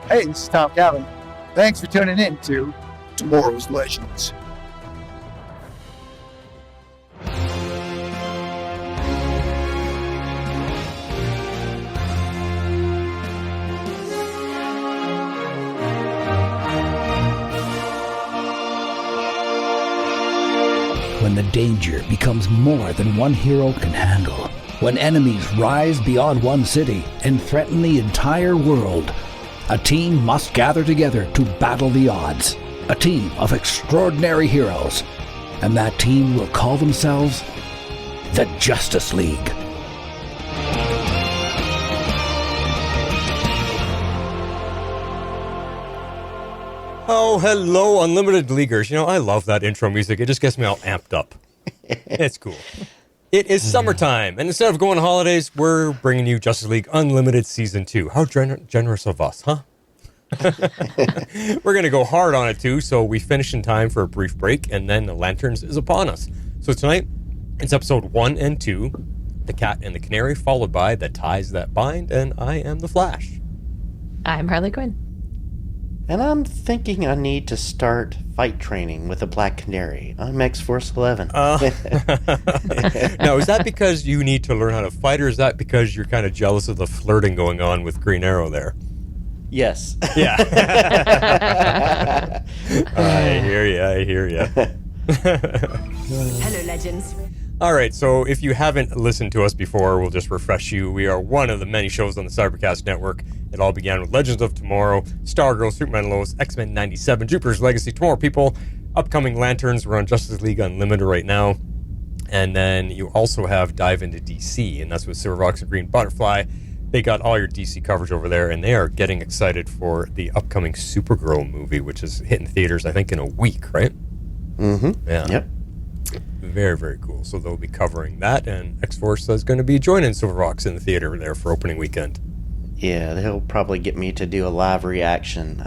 Hey, this is Tom Calvin. Thanks for tuning in to Tomorrow's Legends. When the danger becomes more than one hero can handle, when enemies rise beyond one city and threaten the entire world, a team must gather together to battle the odds. A team of extraordinary heroes. And that team will call themselves the Justice League. Oh, hello, Unlimited Leaguers. You know, I love that intro music. It just gets me all amped up. It's cool. It is summertime, and instead of going on holidays, we're bringing you Justice League Unlimited Season 2. How generous of us, huh? We're going to go hard on it, too, so we finish in time for a brief break, and then the Lanterns is upon us. So tonight, it's episode 1 and 2, The Cat and the Canary, followed by The Ties That Bind, and I am the Flash. I'm Harley Quinn. And I'm thinking I need to start fight training with a Black Canary. I'm X-Force 11. Now, is that because you need to learn how to fight, or is that because you're kind of jealous of the flirting going on with Green Arrow there? Yes. Yeah. I hear you. Hello, legends. All right, so if you haven't listened to us before, we'll just refresh you. We are one of the many shows on the Cybercast Network. It all began with Legends of Tomorrow, Stargirl, Superman and Lois, X-Men 97, Jupiter's Legacy, Tomorrow People, upcoming Lanterns. We're on Justice League Unlimited right now. And then you also have Dive into DC, and that's with Silverfox and Green Butterfly. They got all your DC coverage over there, and they are getting excited for the upcoming Supergirl movie, which is hitting theaters, I think, in a week, right? Mm-hmm. Yeah. Yep. Very, very cool. So they'll be covering that, and X-Force is going to be joining Silverfox in the theater there for opening weekend. Yeah, they'll probably get me to do a live reaction.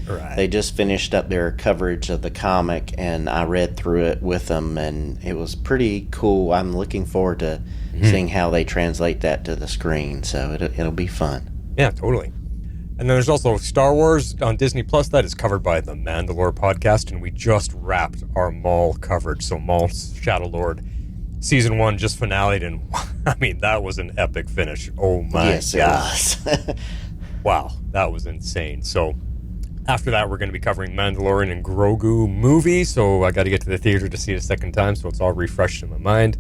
Right. They just finished up their coverage of the comic, and I read through it with them, and it was pretty cool. I'm looking forward to seeing how they translate that to the screen, so it'll be fun. Yeah, totally. And then there's also Star Wars on Disney Plus. That is covered by the Mandalore podcast, and we just wrapped our Maul coverage. So Maul Shadow Lord Season 1 just finale'd, and I mean, that was an epic finish. Oh my Yes, God. Wow, that was insane. So after that, we're going to be covering Mandalorian and Grogu movie, so I got to get to the theater to see it a second time, so it's all refreshed in my mind.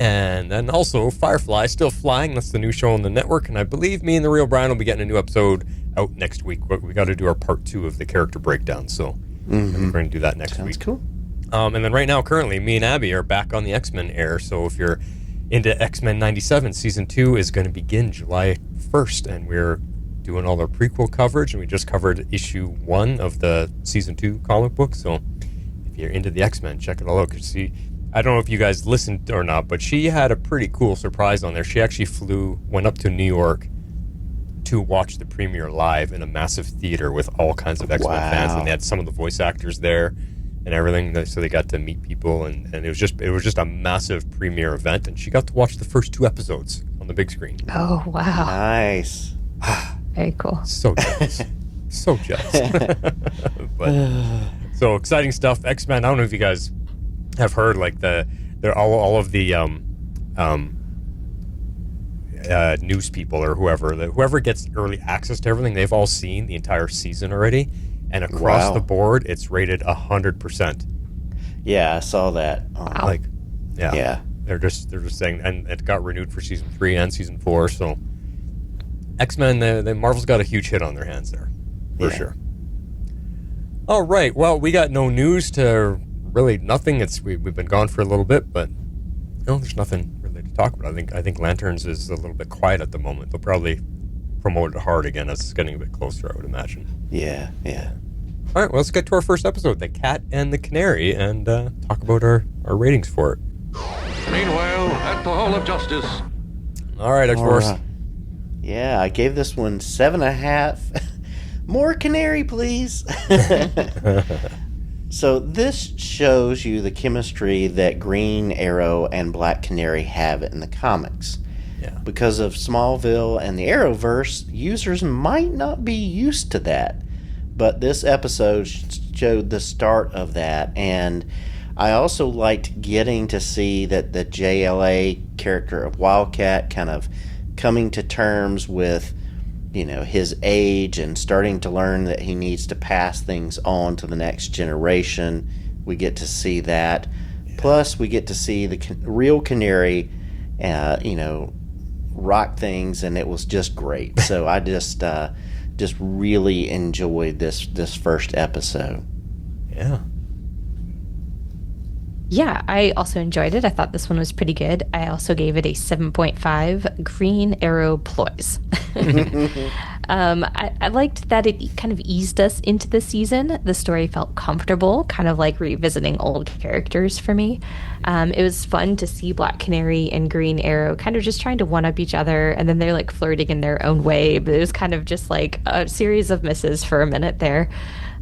And then also Firefly, still flying. That's the new show on the network, and I believe me and the Real Brian will be getting a new episode out next week. We got to do our part 2 of the character breakdown, so we're going to do that next week. Sounds cool. And then right now, currently, me and Abby are back on the X-Men air, so if you're into X-Men 97, Season 2 is going to begin July 1st, and we're doing all our prequel coverage, and we just covered issue 1 of the Season 2 comic book, so if you're into the X-Men, check it all out. See, I don't know if you guys listened or not, but she had a pretty cool surprise on there. She actually went up to New York to watch the premiere live in a massive theater with all kinds of X-Men fans, and they had some of the voice actors there and everything, so they got to meet people, and it was just a massive premiere event, and she got to watch the first 2 episodes on the big screen. Oh, wow. Nice. Very cool. So jealous. So jealous. But, so exciting stuff. X-Men, I don't know if you guys have heard, like, they're all of the news people or whoever gets early access to everything, they've all seen the entire season already, and across the board it's rated 100%. Yeah, I saw that. Like, yeah, they're just saying, and it got renewed for season 3 and season 4. So X-Men, the Marvel's got a huge hit on their hands there for sure. All right, well, we got no news to really nothing. We've been gone for a little bit, but there's nothing really to talk about. I think Lanterns is a little bit quiet at the moment. They'll probably promote it hard again as it's getting a bit closer, I would imagine. Yeah. All right, well, let's get to our first episode, The Cat and the Canary, and talk about our ratings for it. Meanwhile, at the Hall of Justice. All right, X-Force. Yeah, I gave this one 7.5. More Canary, please. So this shows you the chemistry that Green Arrow and Black Canary have in the comics. Yeah. because of Smallville and the Arrowverse, users might not be used to that. But this episode showed the start of that, and I also liked getting to see that the JLA character of Wildcat kind of coming to terms with, his age and starting to learn that he needs to pass things on to the next generation. We get to see that. Yeah. Plus, we get to see the real Canary, rock things, and it was just great. So I just really enjoyed this first episode. Yeah. Yeah, I also enjoyed it. I thought this one was pretty good. I also gave it a 7.5 Green Arrow ploys. I liked that it kind of eased us into the season. The story felt comfortable, kind of like revisiting old characters for me. It was fun to see Black Canary and Green Arrow kind of just trying to one-up each other, and then they're like flirting in their own way, but it was kind of just like a series of misses for a minute there.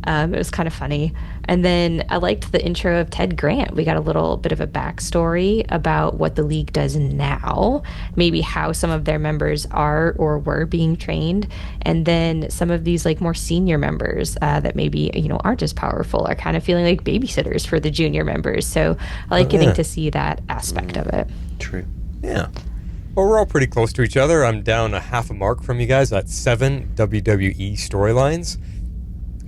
It was kind of funny. And then I liked the intro of Ted Grant. We got a little bit of a backstory about what the League does now, maybe how some of their members are or were being trained, and then some of these like more senior members that maybe aren't as powerful are kind of feeling like babysitters for the junior members. So I like getting to see that aspect of it. True. Yeah. Well, we're all pretty close to each other. I'm down a half a mark from you guys at 7 WWE storylines.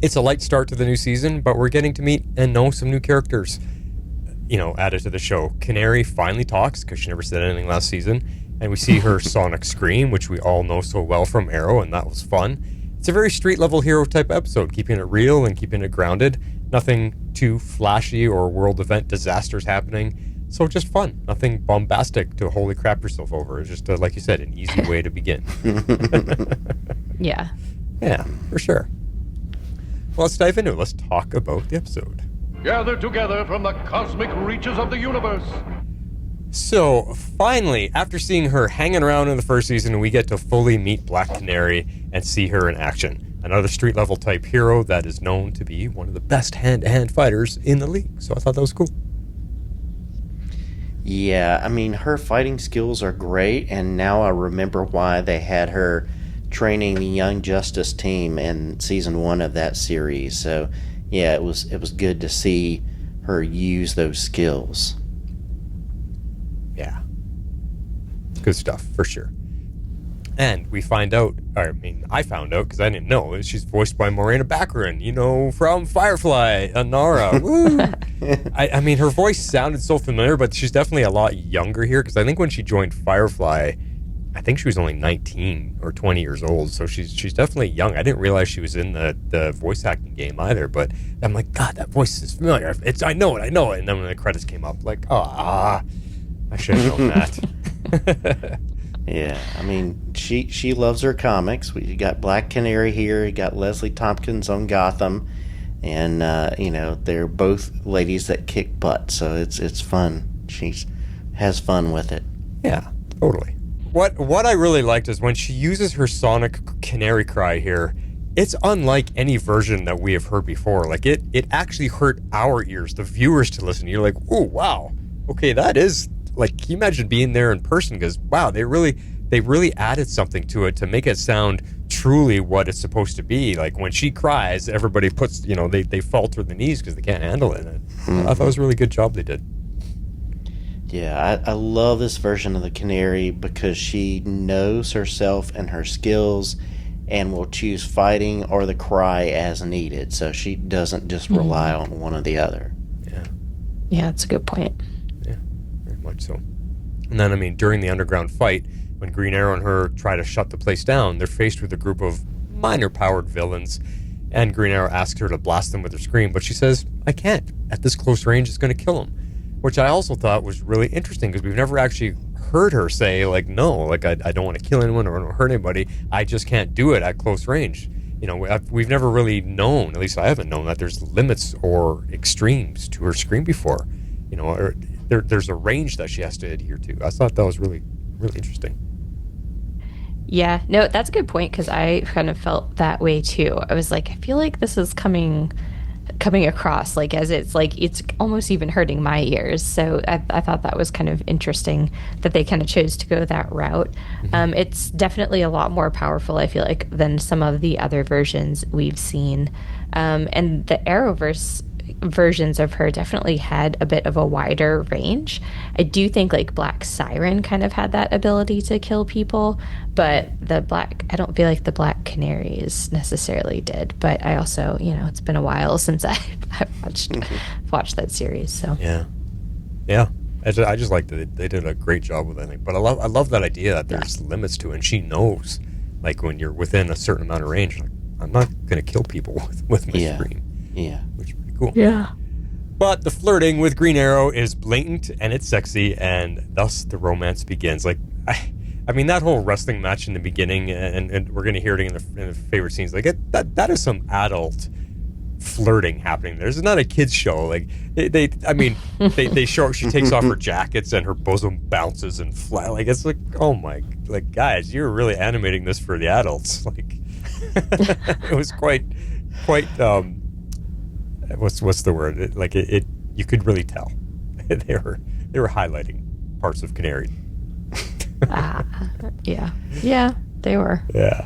It's a light start to the new season, but we're getting to meet and know some new characters, added to the show. Canary finally talks, because she never said anything last season, and we see her sonic scream, which we all know so well from Arrow, and that was fun. It's a very street-level hero type episode, keeping it real and keeping it grounded. Nothing too flashy or world event disasters happening, so just fun. Nothing bombastic to holy crap yourself over. It's just, like you said, an easy way to begin. Yeah. Yeah, for sure. Well, let's dive into it. Let's talk about the episode. Gathered together from the cosmic reaches of the universe. So, finally, after seeing her hanging around in the first season, we get to fully meet Black Canary and see her in action. Another street-level type hero that is known to be one of the best hand-to-hand fighters in the league. So I thought that was cool. Yeah, I mean, her fighting skills are great, and now I remember why they had her training the Young Justice team in season 1 of that series. So yeah, it was good to see her use those skills. Yeah, good stuff for sure. And we find out, I found out because I didn't know, she's voiced by Morena Baccarin, from Firefly, Anara. Woo! I mean, her voice sounded so familiar, but she's definitely a lot younger here, because I think when she joined Firefly, I think she was only 19 or 20 years old, so she's definitely young. I didn't realize she was in the voice acting game either, but I'm like, God, that voice is familiar. I know it. And then when the credits came up, like, I should have known that. Yeah, I mean, she loves her comics. We got Black Canary here. You got Leslie Tompkins on Gotham, and they're both ladies that kick butt, so it's fun. She has fun with it. Yeah, totally. What I really liked is when she uses her sonic canary cry here, it's unlike any version that we have heard before. Like, it actually hurt our ears, the viewers, to listen. You're like, oh, wow. Okay, that is, like, can you imagine being there in person? Because, wow, they really added something to it to make it sound truly what it's supposed to be. Like, when she cries, everybody puts, they fall to their knees because they can't handle it. And I thought it was a really good job they did. Yeah, I love this version of the Canary because she knows herself and her skills and will choose fighting or the cry as needed. So she doesn't just rely on one or the other. Yeah. Yeah, that's a good point. Yeah, very much so. And then, during the underground fight, when Green Arrow and her try to shut the place down, they're faced with a group of minor-powered villains, and Green Arrow asks her to blast them with her scream, but she says, I can't. At this close range, it's going to kill them. Which I also thought was really interesting, because we've never actually heard her say, like, no, like, I don't want to kill anyone or hurt anybody. I just can't do it at close range. We've never really known, at least I haven't known, that there's limits or extremes to her scream before. Or there's a range that she has to adhere to. I thought that was really, really interesting. Yeah, no, that's a good point, because I kind of felt that way too. I was like, I feel like this is coming coming across, like, as it's like it's almost even hurting my ears. So I thought that was kind of interesting that they kind of chose to go that route. It's definitely a lot more powerful, I feel like, than some of the other versions we've seen. And the Arrowverse versions of her definitely had a bit of a wider range. I do think like Black Siren kind of had that ability to kill people, but I don't feel like the Black Canaries necessarily did. But I also, it's been a while since I've watched that series. So yeah. I just like that they did a great job with it, I think. But I love that idea that there's limits to it, and she knows, like, when you're within a certain amount of range, like, I'm not going to kill people with my scream. Yeah. Which is pretty cool. Yeah. But the flirting with Green Arrow is blatant and it's sexy, and thus the romance begins. Like, I mean, that whole wrestling match in the beginning, and we're going to hear it in the favorite scenes. Like, that is some adult flirting happening. There's not a kids show. Like, they show she takes off her jackets and her bosom bounces and fly. Like, it's like, oh my, like, guys, you're really animating this for the adults. Like, it was quite. What's the word? It you could really tell they were highlighting parts of Canary. Yeah, they were. Yeah,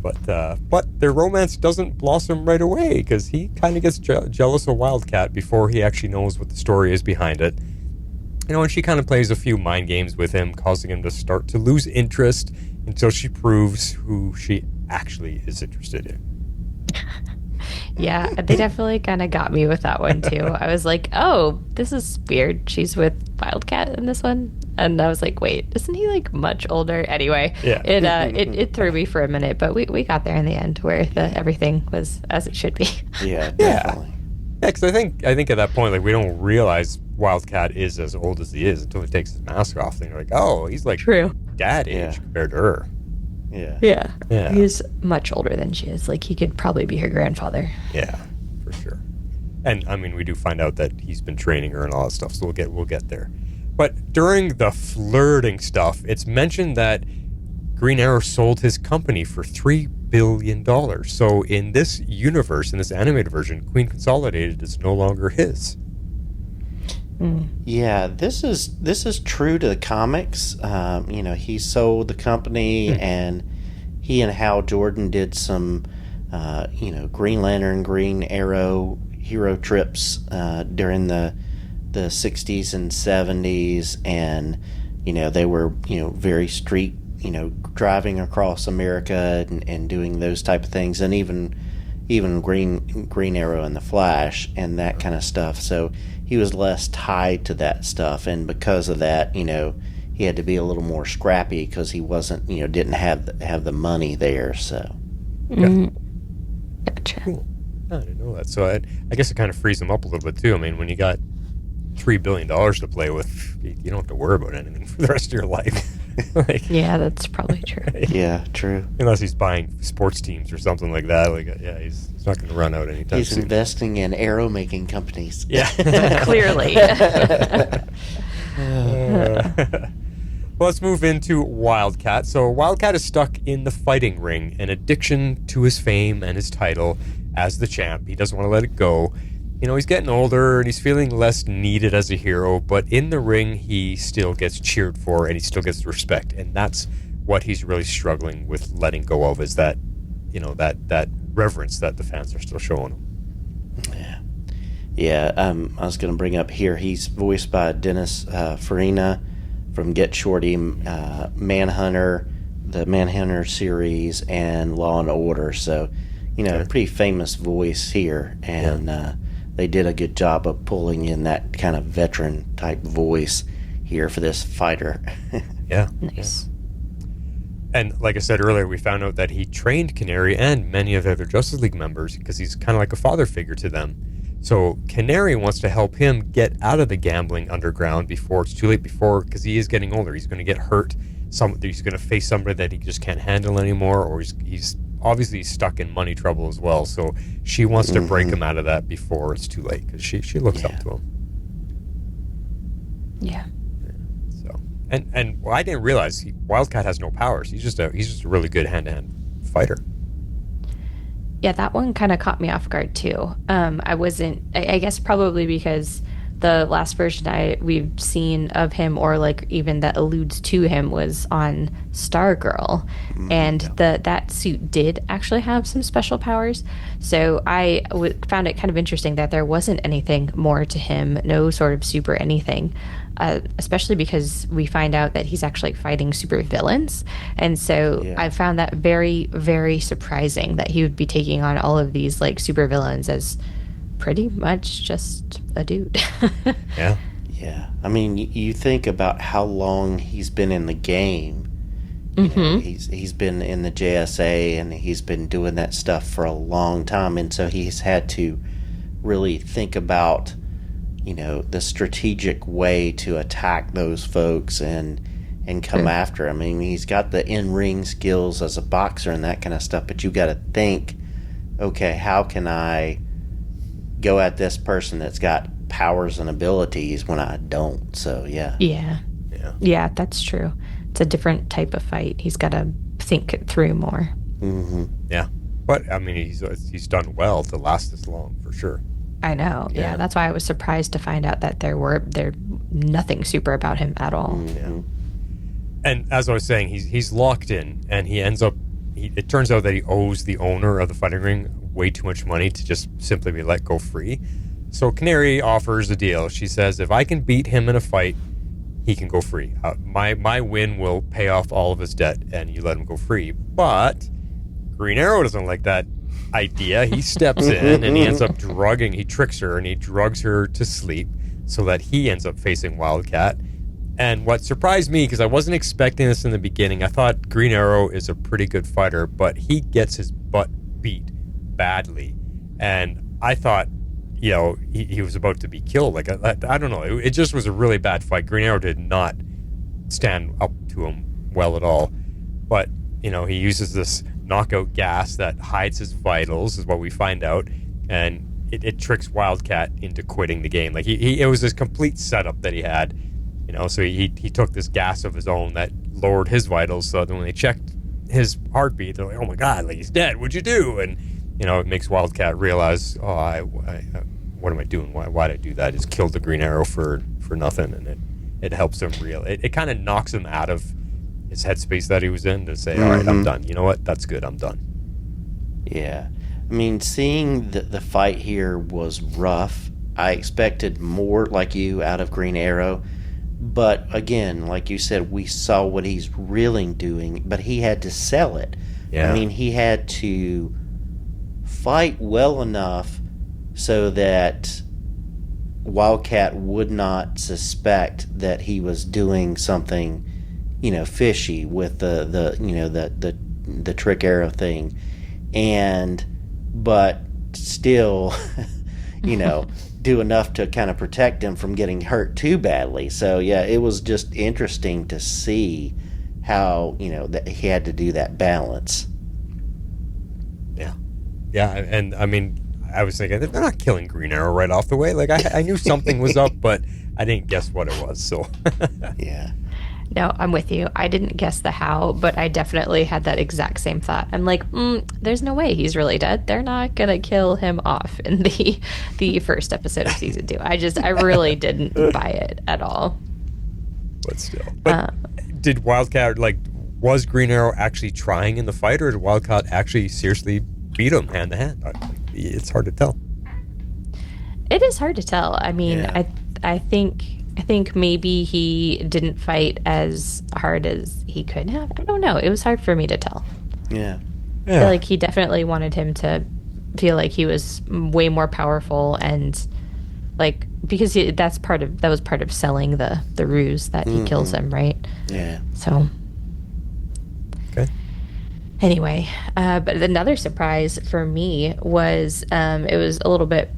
but their romance doesn't blossom right away because he kind of gets jealous of Wildcat before he actually knows what the story is behind it. And she kind of plays a few mind games with him, causing him to start to lose interest until she proves who she actually is interested in. Yeah, they definitely kind of got me with that one too. I was like, oh, this is weird. She's with Wildcat in this one. And I was like, wait, isn't he like much older? Anyway, it threw me for a minute, but we got there in the end where everything was as it should be. Yeah, definitely. Yeah, because I think at that point, like, we don't realize Wildcat is as old as he is until he takes his mask off. And you're like, oh, he's like dad age compared to her. Yeah. He's much older than she is. Like, he could probably be her grandfather. Yeah, for sure. And I mean, we do find out that he's been training her and all that stuff, so we'll get there. But during the flirting stuff, it's mentioned that Green Arrow sold his company for $3 billion. So in this universe, in this animated version, Queen Consolidated is no longer his. Yeah, this is true to the comics. He sold the company, and he and Hal Jordan did some, Green Lantern, Green Arrow hero trips during the 60s and 70s, and they were very street, driving across America and doing those type of things, and even Green Arrow and the Flash and that kind of stuff. So he was less tied to that stuff, and because of that, he had to be a little more scrappy because he wasn't, didn't have the money there. So, Gotcha. Cool. I didn't know that. So I guess it kind of frees him up a little bit too. I mean, when you got $3 billion to play with, you don't have to worry about anything for the rest of your life. Yeah, that's probably true. Yeah, true. Unless he's buying sports teams or something like that. Like, he's not going to run out anytime He's soon. investing in arrow making companies. Yeah. Clearly. Well, let's move into Wildcat. So Wildcat is stuck in the fighting ring, an addiction to his fame and his title as the champ. He doesn't want to let it go. He's getting older and he's feeling less needed as a hero, but in the ring, he still gets cheered for and he still gets respect. And that's what he's really struggling with letting go of, is that, that reverence that the fans are still showing him. Yeah. I was going to bring up here, he's voiced by Dennis Farina from Get Shorty, Manhunter, the Manhunter series, and Law and Order. So, a pretty famous voice here. And, they did a good job of pulling in that kind of veteran type voice here for this fighter. Yeah. Nice. And like I said earlier, we found out that he trained Canary and many of the other Justice League members because he's kind of like a father figure to them. So Canary wants to help him get out of the gambling underground before it's too late, because he is getting older. He's going to get hurt. He's going to face somebody that he just can't handle anymore, or he's obviously stuck in money trouble as well. So she wants to break him out of that before it's too late, because she looks up to him. Yeah. So and well, I didn't realize Wildcat has no powers. He's just a really good hand-to-hand fighter. Yeah, that one kind of caught me off guard too. I wasn't. I guess probably because the last version we've seen of him, or like even that alludes to him, was on Stargirl, and that suit did actually have some special powers. So I found it kind of interesting that there wasn't anything more to him, no sort of super anything. Especially because we find out that he's actually fighting super villains. And so I found that very, very surprising that he would be taking on all of these like super villains as pretty much just a dude. Yeah. Yeah. I mean, you think about how long he's been in the game. You know, he's been in the JSA and he's been doing that stuff for a long time. And so he's had to really think about, you know, the strategic way to attack those folks and come after. I mean, he's got the in-ring skills as a boxer and that kind of stuff, but you got to think, okay, how can I go at this person that's got powers and abilities when I don't? So, yeah. Yeah, that's true. It's a different type of fight. He's got to think it through more. Yeah. But, I mean, he's done well to last this long, for sure. I know. Yeah, that's why I was surprised to find out that there nothing super about him at all. Yeah. And as I was saying, he's locked in, and he ends up. It turns out that he owes the owner of the fighting ring way too much money to just simply be let go free. So Canary offers a deal. She says, if I can beat him in a fight, he can go free. My win will pay off all of his debt, and you let him go free. But Green Arrow doesn't like that idea. He steps in and he ends up he tricks her and he drugs her to sleep so that he ends up facing Wildcat. And what surprised me, because I wasn't expecting this in the beginning, I thought Green Arrow is a pretty good fighter, but he gets his butt beat badly. And I thought, you know, he was about to be killed. Like, I don't know. It just was a really bad fight. Green Arrow did not stand up to him well at all. But, you know, he uses this knockout gas that hides his vitals, is what we find out, and it tricks Wildcat into quitting the game. Like it was this complete setup that he had, you know. So he took this gas of his own that lowered his vitals, so that when they checked his heartbeat, they're like, "Oh my God, like he's dead. What'd you do?" And you know, it makes Wildcat realize, "Oh, I what am I doing? Why'd I do that? I just killed the Green Arrow for nothing." And it helps him it kind of knocks him out of his headspace that he was in to say, all right, I'm done. You know what? That's good. I'm done. Yeah. I mean, seeing the fight here was rough. I expected more, like you, out of Green Arrow. But again, like you said, we saw what he's really doing, but he had to sell it. Yeah. I mean, he had to fight well enough so that Wildcat would not suspect that he was doing something, you know, fishy with the trick arrow thing, but still, you know, do enough to kind of protect him from getting hurt too badly. So yeah, it was just interesting to see how, you know, that he had to do that balance. Yeah, and I mean, I was thinking they're not killing Green Arrow right off the way. Like I knew something was up, but I didn't guess what it was. So Yeah. No, I'm with you. I didn't guess the how, but I definitely had that exact same thought. I'm like, there's no way he's really dead. They're not gonna kill him off in the first episode of season 2. I really didn't buy it at all. But still, did Wildcat, like, was Green Arrow actually trying in the fight, or did Wildcat actually seriously beat him hand to hand? It's hard to tell. It is hard to tell. I mean, Yeah. I think maybe he didn't fight as hard as he could have. I don't know. It was hard for me to tell. Yeah. I feel like he definitely wanted him to feel like he was way more powerful, and like, because that was part of selling the ruse that he kills him, right? Yeah. So Okay. anyway, but another surprise for me was it was a little bit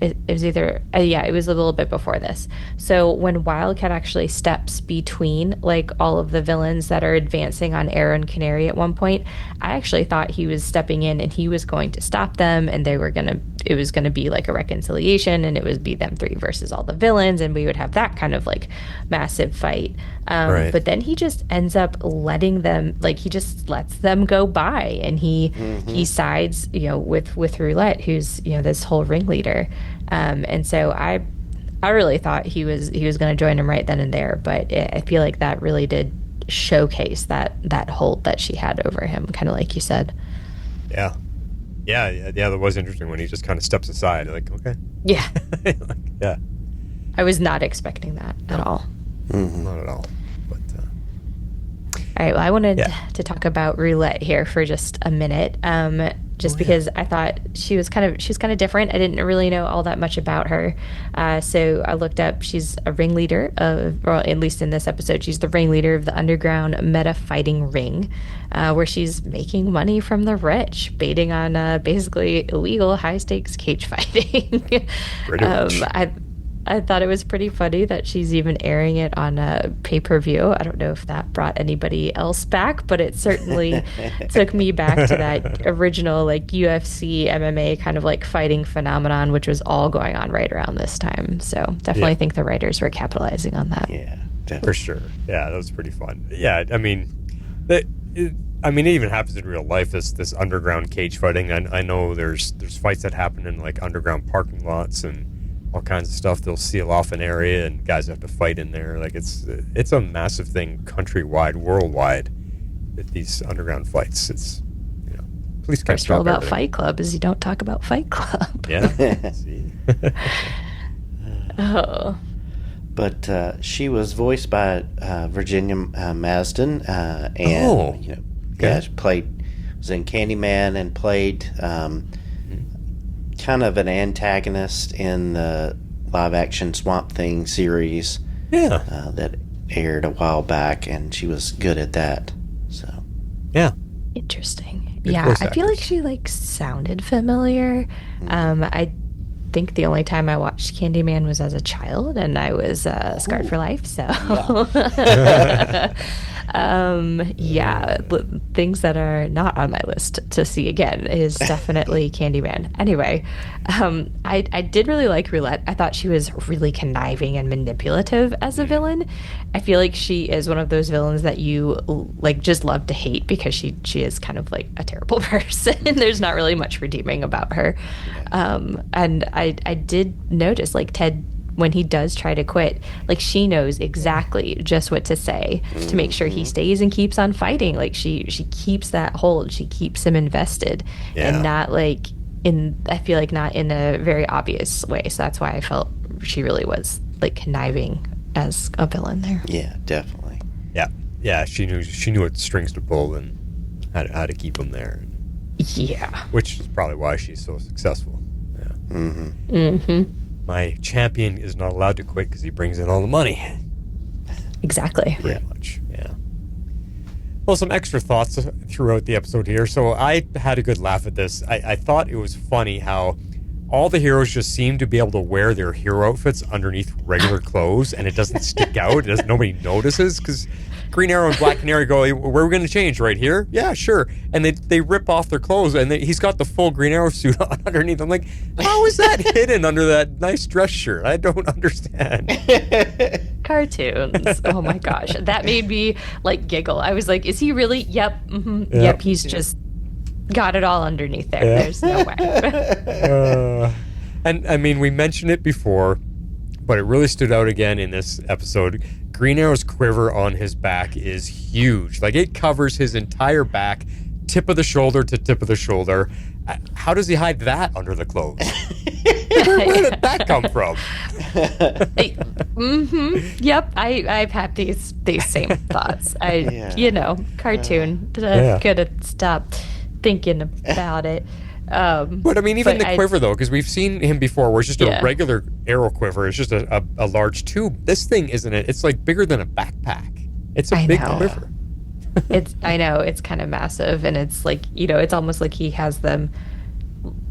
it was either yeah, it was a little bit before this. So when Wildcat actually steps between like all of the villains that are advancing on Arrow and Canary at one point, I actually thought he was stepping in and he was going to stop them, and it was gonna be like a reconciliation, and it would be them three versus all the villains, and we would have that kind of like massive fight. Right. But then he just ends up letting them, like he just lets them go by, and he sides, with Roulette, who's this whole ringleader, and so I really thought he was going to join him right then and there, but I feel like that really did showcase that hold that she had over him, kind of like you said. Yeah, that was interesting when he just kind of steps aside, like, okay. Yeah. Yeah. I was not expecting that at all. Not at all. But all right, well, I wanted to talk about Roulette here for just a minute, because I thought she was kind of different. I didn't really know all that much about her, so I looked up. She's a ringleader of, or at least in this episode, she's the ringleader of the underground meta fighting ring, where she's making money from the rich, baiting on basically illegal high stakes cage fighting. Pretty much. I thought it was pretty funny that she's even airing it on a pay-per-view. I don't know if that brought anybody else back, but it certainly took me back to that original like UFC MMA kind of like fighting phenomenon, which was all going on right around this time. So definitely think the writers were capitalizing on that. Yeah, definitely. For sure. Yeah, that was pretty fun. Yeah, I mean, it even happens in real life. This underground cage fighting. I know there's fights that happen in like underground parking lots and all kinds of stuff. They'll seal off an area and guys have to fight in there. Like it's a massive thing countrywide, worldwide. These underground fights. It's police can't First rule stop about everything. Fight Club is you don't talk about Fight Club. Yeah. See? Oh. But she was voiced by Virginia Masden, and she was in Candyman and played kind of an antagonist in the live-action Swamp Thing series that aired a while back, and she was good at that. So Interesting. Good Yeah, voice I feel like actors. she like sounded familiar. I think the only time I watched Candyman was as a child, and I was scarred for life. So, things that are not on my list to see again is definitely Candyman. Anyway, I did really like Roulette. I thought she was really conniving and manipulative as a villain. I feel like she is one of those villains that you like just love to hate because she is kind of like a terrible person. There's not really much redeeming about her. And I did notice like Ted, when he does try to quit, like she knows exactly just what to say to make sure he stays and keeps on fighting. Like she keeps that hold. She keeps him invested and not like I feel like not in a very obvious way. So that's why I felt she really was like conniving as a villain there. yeah, definitely. Yeah. She knew what strings to pull and how to keep him there. Yeah. Which is probably why she's so successful. Yeah. Mm-hmm. My champion is not allowed to quit because he brings in all the money. Exactly. Pretty much, yeah. Well, some extra thoughts throughout the episode here. So I had a good laugh at this. I thought it was funny how all the heroes just seem to be able to wear their hero outfits underneath regular clothes, and it doesn't stick out. Nobody notices because Green Arrow and Black Canary go, where are we going to change? Right here? Yeah, sure. And they rip off their clothes, and he's got the full Green Arrow suit on underneath. I'm like, how is that hidden under that nice dress shirt? I don't understand. Cartoons. Oh my gosh. That made me like giggle. I was like, is he really? Yep. Mm-hmm. Yep. He's just got it all underneath there. Yeah. There's no way. And I mean, we mentioned it before, but it really stood out again in this episode. Green Arrow's quiver on his back is huge. Like it covers his entire back, tip of the shoulder to tip of the shoulder. How does he hide that under the clothes? Where did that come from? Yep. I've had these same thoughts. Cartoon. Couldn't stop thinking about it. But I mean, even the quiver, though, because we've seen him before where it's just a regular arrow quiver. It's just a large tube. This thing, isn't it? It's like bigger than a backpack. It's a big quiver. I know. It's kind of massive. And it's like, it's almost like he has them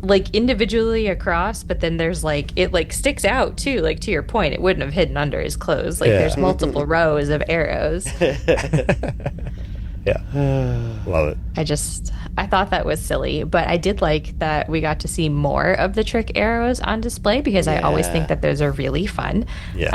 like individually across, but then there's like it like sticks out too. Like to your point, it wouldn't have hidden under his clothes. Like there's multiple rows of arrows. Yeah, love it. I thought that was silly, but I did like that we got to see more of the trick arrows on display because I always think that those are really fun. Yes.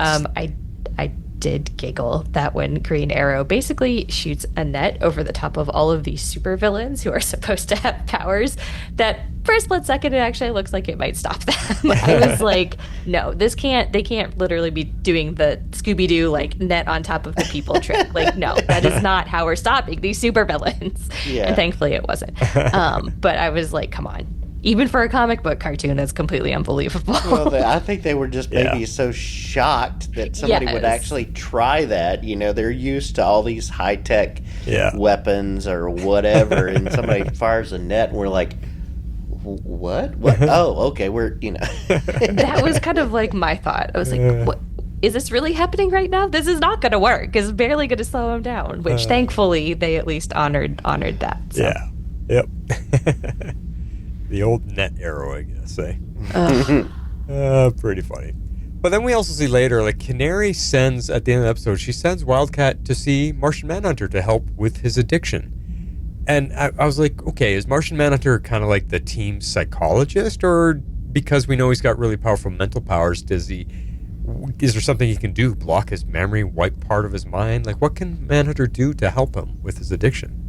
I did giggle that when Green Arrow basically shoots a net over the top of all of these supervillains who are supposed to have powers, that for a split second it actually looks like it might stop them. I was like, no, they can't literally be doing the Scooby-Doo like net on top of the people trick. Like, no, that is not how we're stopping these supervillains. Yeah. And thankfully it wasn't. But I was like, come on. Even for a comic book cartoon, that's completely unbelievable. Well, I think they were just maybe so shocked that somebody would actually try that. You know, they're used to all these high-tech weapons or whatever, and somebody fires a net, and we're like, what? Oh, okay, That was kind of like my thought. I was like, what? Is this really happening right now? This is not going to work. It's barely going to slow him down, which thankfully they at least honored that. So. Yeah. Yep. The old net arrow, I guess, eh? Pretty funny. But then we also see later, like, Canary sends, at the end of the episode, she sends Wildcat to see Martian Manhunter to help with his addiction. And I was like, okay, is Martian Manhunter kind of like the team psychologist? Or because we know he's got really powerful mental powers, is there something he can do? Block his memory, wipe part of his mind? Like, what can Manhunter do to help him with his addiction?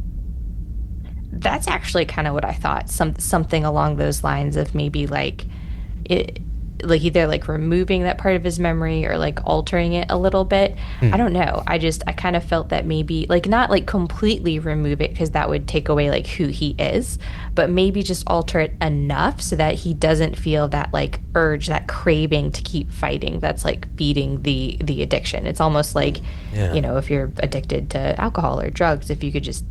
That's actually kind of what I thought. Something along those lines of maybe like it, like either like removing that part of his memory or like altering it a little bit. I don't know. I kind of felt that maybe like not like completely remove it because that would take away like who he is, but maybe just alter it enough so that he doesn't feel that like urge, that craving to keep fighting. That's like feeding the addiction. It's almost like, if you're addicted to alcohol or drugs, if you could just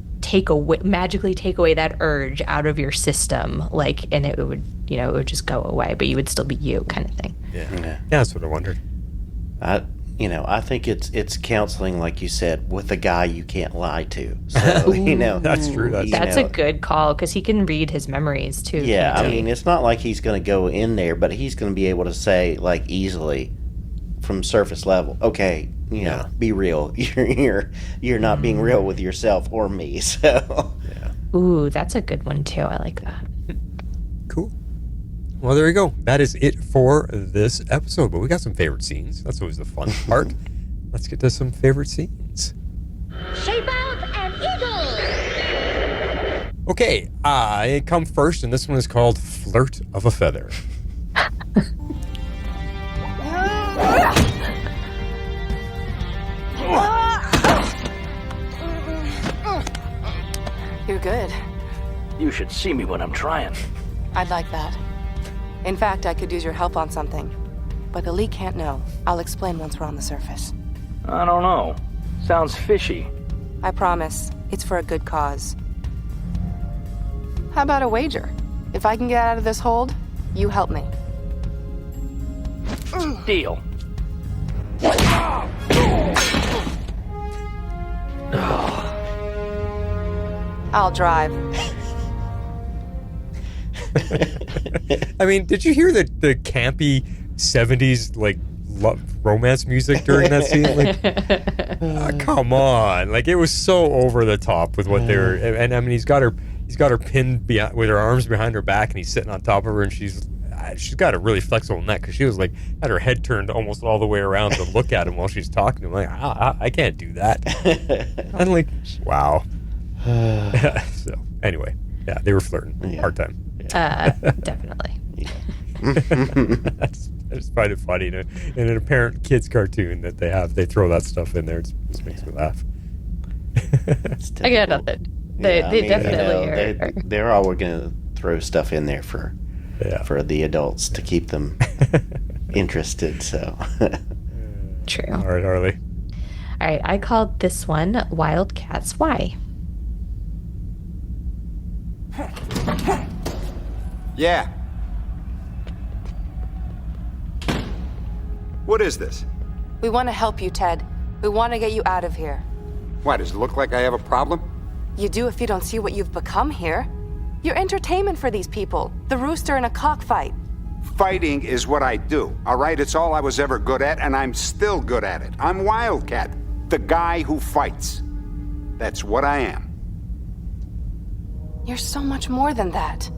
magically take away that urge out of your system, like, and it would just go away, but you would still be you, kind of thing. Yeah, that's what I wondered. I think it's counseling, like you said, with a guy you can't lie to. So that's true. That's a good call because he can read his memories too. Yeah, I mean, it's not like he's going to go in there, but he's going to be able to say like easily from surface level, okay, be real. You're not being real with yourself or me. So Ooh, that's a good one too. I like that. Cool. Well, there you go. That is it for this episode. But we got some favorite scenes. That's always the fun part. Let's get to some favorite scenes. Shape out an eagle. Okay, I come first, and this one is called Flirt of a Feather. You're good. You should see me when I'm trying. I'd like that. In fact, I could use your help on something. But the leak can't know. I'll explain once we're on the surface. I don't know. Sounds fishy. I promise. It's for a good cause. How about a wager? If I can get out of this hold, you help me. Deal. I'll drive. I mean, did you hear the campy 70s like romance music during that scene? Like, come on! Like, it was so over the top with what they were. And I mean, he's got her pinned with her arms behind her back, and he's sitting on top of her, and she's got a really flexible neck because she was like had her head turned almost all the way around to look at him while she's talking to him. Like, I can't do that. I'm like, wow. So anyway, yeah, they were flirting. Yeah. Hard time. Definitely. I just find it funny in an apparent kids cartoon that they throw that stuff in there. It just makes me laugh. I got nothing. They definitely are. They're all going to throw stuff in there for the adults to keep them interested. So True. All right, Harley. All right, I called this one Wildcat's Why. Yeah. What is this? We want to help you, Ted. We want to get you out of here. Why, does it look like I have a problem? You do if you don't see what you've become here. You're entertainment for these people. The rooster in a cockfight. Fighting is what I do, all right? It's all I was ever good at, and I'm still good at it. I'm Wildcat, the guy who fights. That's what I am. You're so much more than that.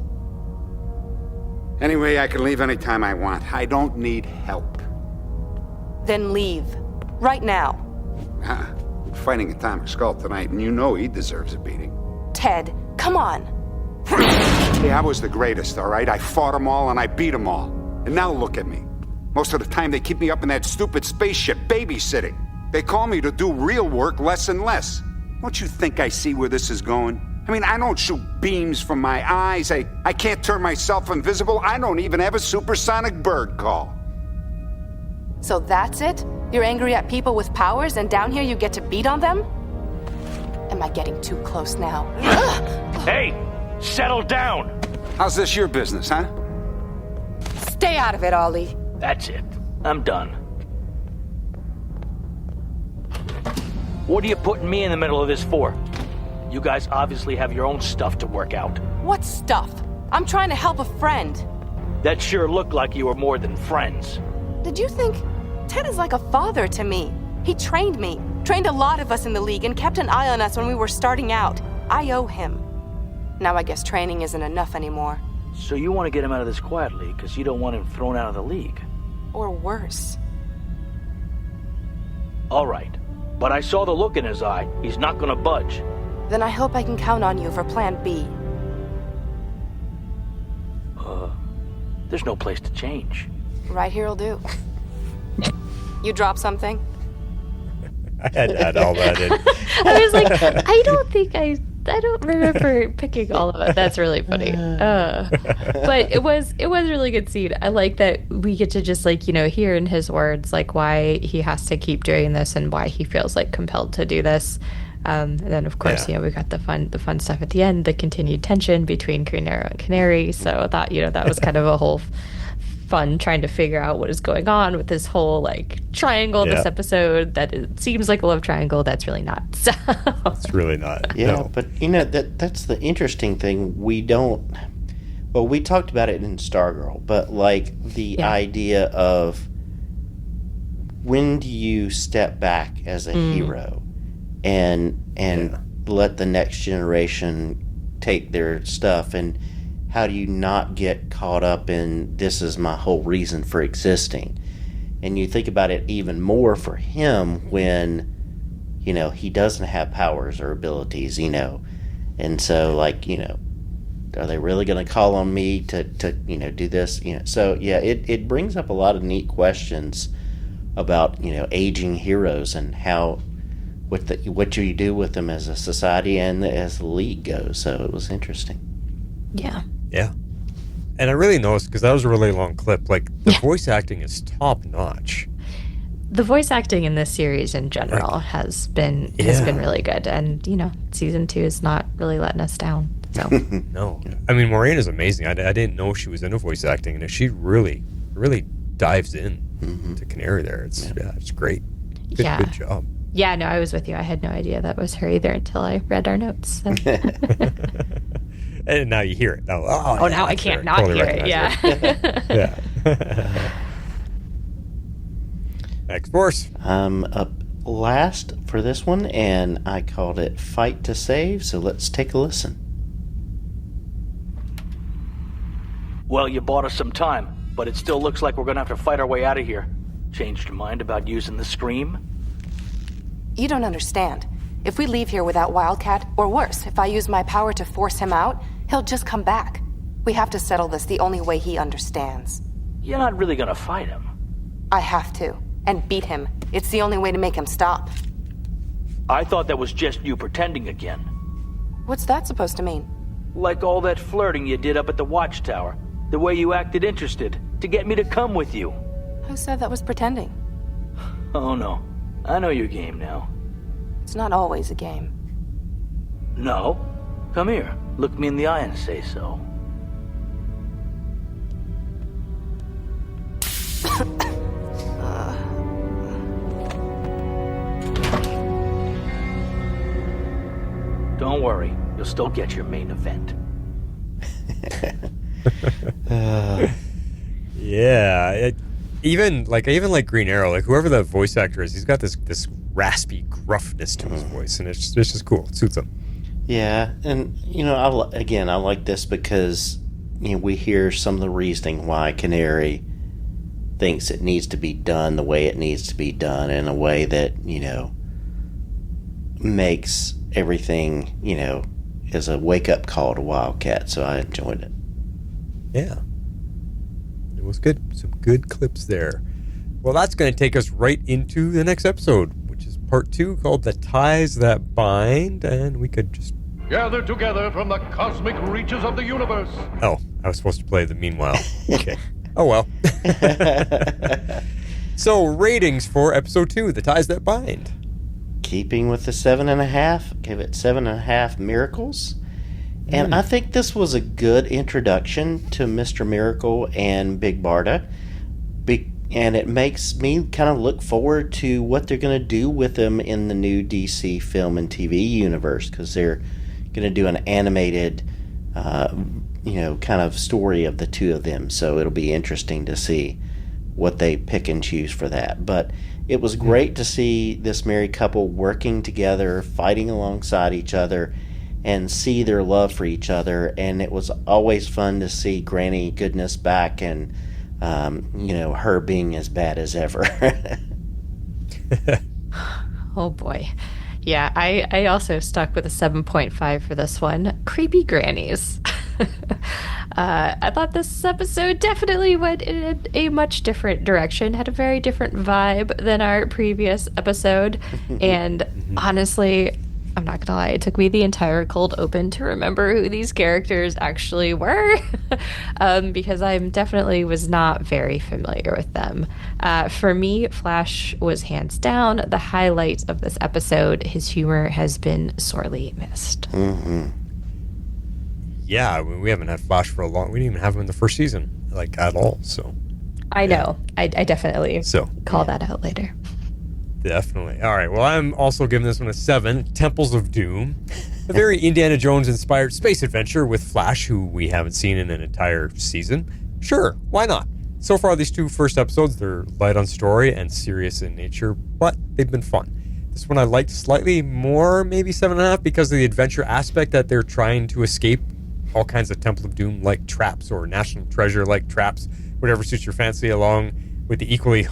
Anyway, I can leave anytime I want. I don't need help. Then leave. Right now. Fighting Atomic Skull tonight, and you know he deserves a beating. Ted, come on. Hey, I was the greatest, all right? I fought them all, and I beat them all. And now look at me. Most of the time, they keep me up in that stupid spaceship babysitting. They call me to do real work less and less. Don't you think I see where this is going? I mean, I don't shoot beams from my eyes. I can't turn myself invisible. I don't even have a supersonic bird call. So that's it? You're angry at people with powers, and down here you get to beat on them? Am I getting too close now? Hey! Settle down! How's this your business, huh? Stay out of it, Ollie. That's it. I'm done. What are you putting me in the middle of this for? You guys obviously have your own stuff to work out. What stuff? I'm trying to help a friend. That sure looked like you were more than friends. Did you think... Ted is like a father to me. He trained me, trained a lot of us in the League, and kept an eye on us when we were starting out. I owe him. Now I guess training isn't enough anymore. So you want to get him out of this quietly because you don't want him thrown out of the League? Or worse. All right. But I saw the look in his eye. He's not going to budge. Then I hope I can count on you for Plan B. There's no place to change. Right here'll do. You drop something? I had to add all that in. I was like, I don't remember picking all of it. That's really funny. But it was a really good scene. I like that we get to just hear in his words why he has to keep doing this and why he feels compelled to do this. And then of course, we got the fun stuff at the end, the continued tension between Green Arrow and Canary. So I thought, that was kind of a whole fun trying to figure out what is going on with this whole triangle this episode that it seems like a love triangle. That's really not. So it's really not. Yeah, no. but that's the interesting thing. We talked about it in Stargirl, but the idea of when do you step back as a hero and let the next generation take their stuff, and how do you not get caught up in this is my whole reason for existing? And you think about it even more for him when, he doesn't have powers or abilities, And so, are they really going to call on me to do this? So, it brings up a lot of neat questions about, aging heroes and what you do with them as a society and as the League goes. So it was interesting. Yeah. Yeah. And I really noticed, because that was a really long clip, the voice acting is top notch. The voice acting in this series in general has been really good. And, season 2 is not really letting us down. So No. I mean, Maureen is amazing. I didn't know she was into voice acting, and she really, really dives in to Canary there. It's great. Good job. Yeah, no, I was with you. I had no idea that was her either until I read our notes. So. And now you hear it. Now I can't not hear it. Yeah. Yeah. X-Force. I'm up last for this one, and I called it Fight to Save, so let's take a listen. Well, you bought us some time, but it still looks like we're going to have to fight our way out of here. Changed your mind about using the scream? You don't understand. If we leave here without Wildcat, or worse, if I use my power to force him out, he'll just come back. We have to settle this the only way he understands. You're not really gonna fight him. I have to. And beat him. It's the only way to make him stop. I thought that was just you pretending again. What's that supposed to mean? Like all that flirting you did up at the Watchtower. The way you acted interested, to get me to come with you. Who said that was pretending? Oh no. I know your game now. It's not always a game. No? Come here. Look me in the eye and say so. Don't worry. You'll still get your main event. Yeah. Even like Green Arrow, like whoever the voice actor is, he's got this raspy gruffness to his voice, and it's just cool. It suits him. Yeah, and I like this because we hear some of the reasoning why Canary thinks it needs to be done the way it needs to be done, in a way that makes everything as a wake up call to Wildcat. So I enjoyed it. Yeah. It was good. Some good clips there. Well, that's going to take us right into the next episode, which is part 2, called The Ties That Bind, and we could just... Gather together from the cosmic reaches of the universe. Oh, I was supposed to play the meanwhile. Okay. Oh, well. So, ratings for episode 2, The Ties That Bind. Keeping with the 7.5, give it 7.5 miracles. And I think this was a good introduction to Mr. Miracle and Big Barda. And it makes me kind of look forward to what they're going to do with them in the new DC film and TV universe, because they're going to do an animated, kind of story of the two of them. So it'll be interesting to see what they pick and choose for that. But it was great to see this married couple working together, fighting alongside each other, and see their love for each other. And it was always fun to see Granny Goodness back, and her being as bad as ever. Oh boy. Yeah, I also stuck with a 7.5 for this one. Creepy grannies. I thought this episode definitely went in a much different direction, had a very different vibe than our previous episode. And honestly, I'm not gonna lie, it took me the entire cold open to remember who these characters actually were, because I definitely was not very familiar with them. For me, Flash was hands down the highlight of this episode. His humor has been sorely missed. Yeah, we haven't had Flash for a long... We didn't even have him in the first season, like, at all, so... I know. I definitely call that out later. Definitely. All right, well, I'm also giving this one a 7. Temples of Doom. A very Indiana Jones-inspired space adventure with Flash, who we haven't seen in an entire season. Sure, why not? So far, these 2 first episodes, they're light on story and serious in nature, but they've been fun. This one I liked slightly more, maybe 7.5, because of the adventure aspect that they're trying to escape all kinds of Temple of Doom-like traps, or National Treasure-like traps, whatever suits your fancy, along with the equally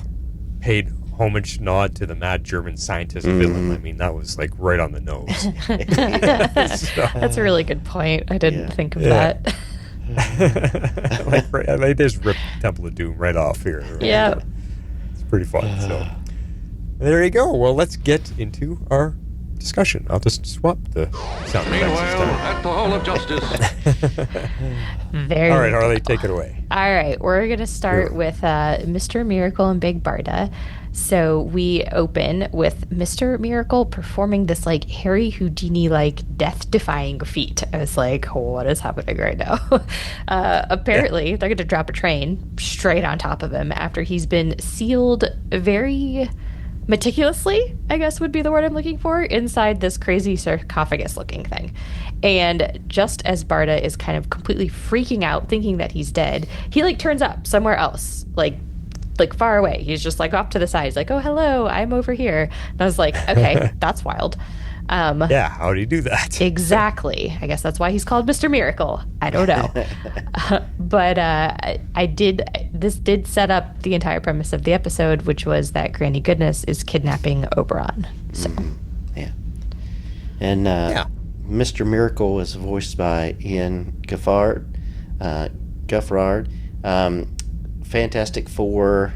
paid homage nod to the mad German scientist villain. I mean, that was like right on the nose. That's a really good point. I didn't think of that. I just ripped Temple of Doom right off here. Yeah. It's pretty fun. So there you go. Well, let's get into our discussion. I'll just swap the sound effects this time. At the Hall of Justice. Very all right, Harley, take it away. All right, we're going to start with Mr. Miracle and Big Barda. So we open with Mr. Miracle performing this like Harry Houdini like death-defying feat. I was like, what is happening right now? Apparently, they're going to drop a train straight on top of him after he's been sealed very meticulously, I guess would be the word I'm looking for, inside this crazy sarcophagus-looking thing. And just as Barda is kind of completely freaking out, thinking that he's dead, he like turns up somewhere else, like far away. He's just like off to the side. He's like, oh, hello, I'm over here. And I was like, okay, that's wild. Yeah, how do you do that? Exactly. I guess that's why he's called Mr. Miracle. I don't know. But this did set up the entire premise of the episode, which was that Granny Goodness is kidnapping Oberon. So. Yeah. And Mr. Miracle is voiced by Ian Guffard. Fantastic Four,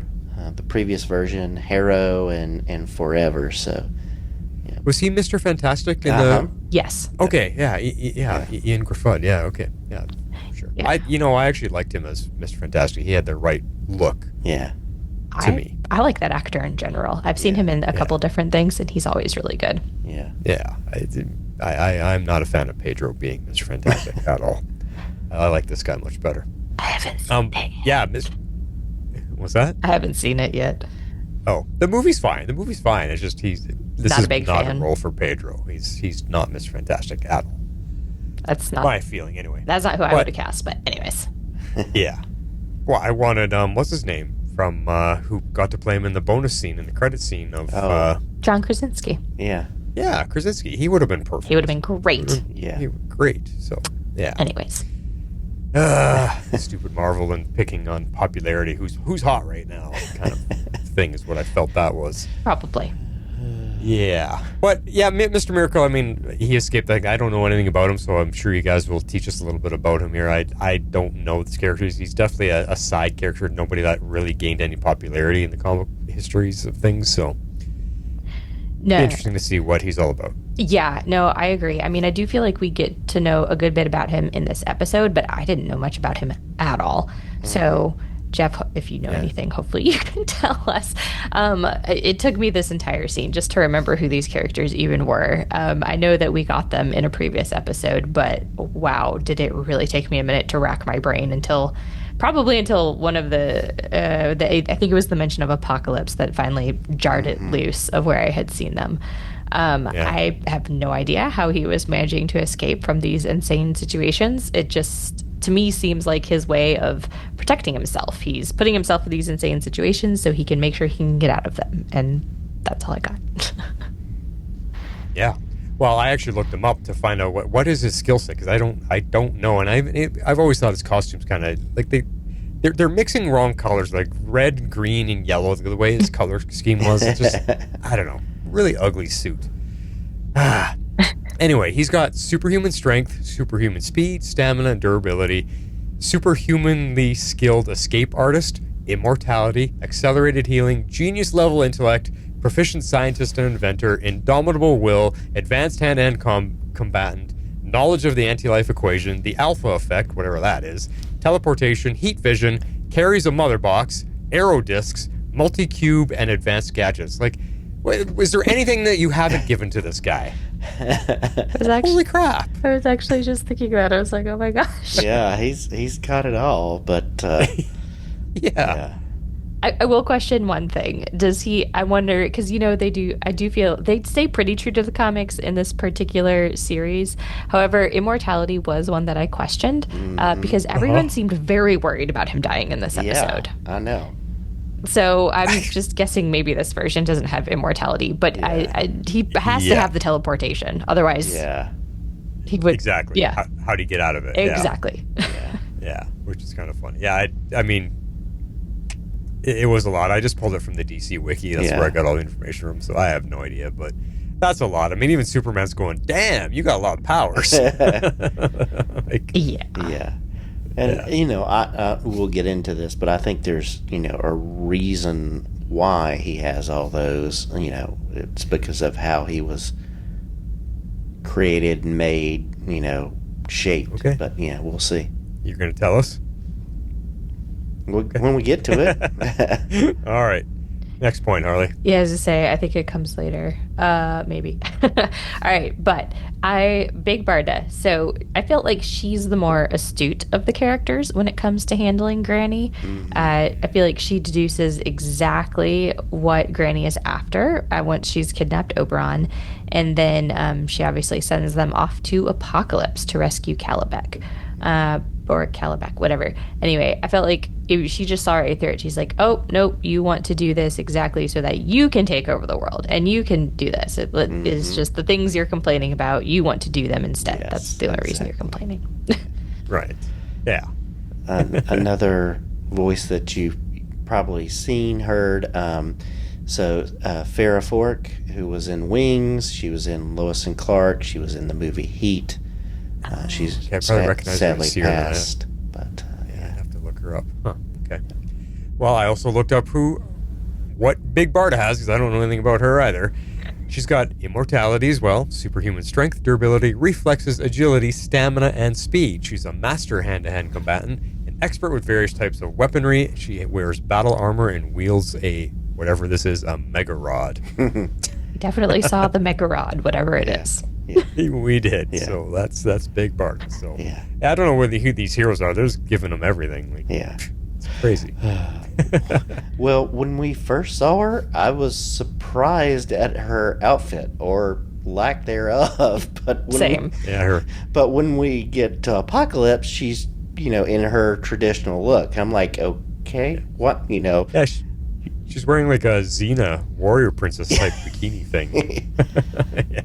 the previous version, Harrow, and Forever. So, yeah. Was he Mr. Fantastic in the? Yes. Okay. Yeah. Ian Griffith. Yeah. Okay. Yeah. Sure. Yeah. I actually liked him as Mr. Fantastic. He had the right look. Yeah. To me, I like that actor in general. I've seen him in a couple different things, and he's always really good. Yeah. Yeah. I'm not a fan of Pedro being Mr. Fantastic at all. I like this guy much better. I haven't seen it. Yeah. What's that? I haven't seen it yet. Oh, the movie's fine. It's just this is not a role for Pedro. He's not Mr. Fantastic at all. That's not my feeling, anyway. That's not who I would have cast, but anyways. Yeah. Well, I wanted, what's his name? From, who got to play him in the bonus scene, in the credit scene of, John Krasinski. Yeah. Yeah, Krasinski. He would have been perfect. He would have been great. Yeah. He was great. So, yeah. Anyways. Stupid Marvel and picking on popularity. Who's hot right now? Kind of thing is what I felt that was. Probably. Yeah. But, yeah, Mr. Miracle, I mean, he escaped that guy. I don't know anything about him, so I'm sure you guys will teach us a little bit about him here. I don't know this character. He's definitely a side character, nobody that really gained any popularity in the comic histories of things, so no. It'd be interesting to see what he's all about. Yeah, no, I agree. I mean, I do feel like we get to know a good bit about him in this episode, but I didn't know much about him at all. So, Jeff, if you know anything, hopefully you can tell us. It took me this entire scene just to remember who these characters even were. I know that we got them in a previous episode, but wow, did it really take me a minute to rack my brain until one of I think it was the mention of Apocalypse that finally jarred it loose of where I had seen them. I have no idea how he was managing to escape from these insane situations. It just, to me, seems like his way of protecting himself. He's putting himself in these insane situations so he can make sure he can get out of them. And that's all I got. Yeah. Well, I actually looked him up to find out what is his skill set, because I don't know, and I've always thought his costumes kind of like they're mixing wrong colors, like red, green, and yellow. The way his color scheme was, it's just I don't know, really ugly suit. Anyway, he's got superhuman strength, superhuman speed, stamina, and durability, superhumanly skilled escape artist, immortality, accelerated healing, genius level intellect, proficient scientist and inventor, indomitable will, advanced hand-to-hand combatant, knowledge of the anti-life equation, the alpha effect, whatever that is, teleportation, heat vision, carries a mother box, arrow discs, multi-cube, and advanced gadgets. Like, is there anything that you haven't given to this guy? Holy crap. I was actually just thinking that. I was like, oh my gosh. Yeah, he's got it all, but yeah. I will question one thing. Does he, I wonder, because, I do feel they stay pretty true to the comics in this particular series. However, immortality was one that I questioned because everyone seemed very worried about him dying in this episode. Yeah, I know. So I'm just guessing maybe this version doesn't have immortality, but he has to have the teleportation. Otherwise, he would. Exactly. Yeah. How do you get out of it? Exactly. Yeah, which is kind of funny. Yeah, I mean, it was a lot. I just pulled it from the DC Wiki. That's where I got all the information from, so I have no idea, but that's a lot. I mean, even Superman's going, damn, you got a lot of powers. Yeah. And, I we'll get into this, but I think there's, a reason why he has all those. It's because of how he was created, made, shaped. Okay. But, we'll see. You're going to tell us? When we get to it. All right. Next point, Harley. Yeah, as I say, I think it comes later. Maybe. All right, but Big Barda. So I felt like she's the more astute of the characters when it comes to handling Granny. I feel like she deduces exactly what Granny is after once she's kidnapped Oberon. And then she obviously sends them off to Apocalypse to rescue Calabec. Or Calabec, whatever. Anyway, I felt like she just saw right through it. She's like, oh, nope, you want to do this exactly so that you can take over the world and you can do this. It is just the things you're complaining about. You want to do them instead. Yes, that's the only reason you're complaining. Right. Yeah. Another voice that you've probably seen, heard. Farrah Fork, who was in Wings. She was in Lois and Clark. She was in the movie Heat. She's sadly passed, but I'd have to look her up. Huh. Okay. Well, I also looked up what Big Barda has, because I don't know anything about her either. She's got immortality as well, superhuman strength, durability, reflexes, agility, stamina, and speed. She's a master hand-to-hand combatant, an expert with various types of weaponry. She wears battle armor and wields a mega rod. We definitely saw the mega rod, whatever it is. Yeah. We did. Yeah. So that's Big Barda. So I don't know who these heroes are. They're just giving them everything. It's crazy. Well, when we first saw her, I was surprised at her outfit, or lack thereof. But Same. But when we get to Apocalypse, she's, in her traditional look. I'm like, okay, what, Yeah, she's wearing like a Xena warrior princess type bikini thing. Yeah.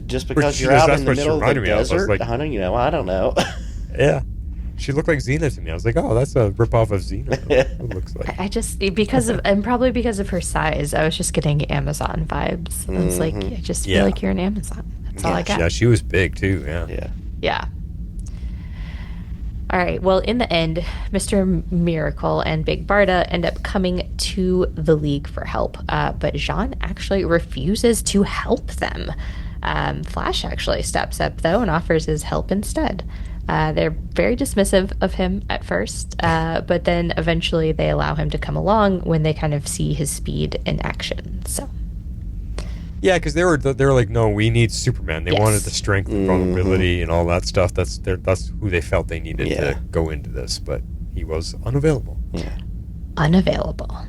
Just because you're out in the middle of the desert, like, I don't know. Yeah. She looked like Xena to me. I was like, oh, that's a ripoff of Xena. It looks like. I just, probably because of her size, I was just getting Amazon vibes. I was like, I just feel like you're an Amazon. That's all I got. Yeah, she was big too. Yeah. All right. Well, in the end, Mr. Miracle and Big Barda end up coming to the League for help. But Jean actually refuses to help them. Flash actually steps up, though, and offers his help instead. They're very dismissive of him at first, but then eventually they allow him to come along when they kind of see his speed in action. So. Yeah, because they were like, no, we need Superman. They wanted the strength and vulnerability and all that stuff. That's who they felt they needed to go into this, but he was unavailable. Yeah. Unavailable.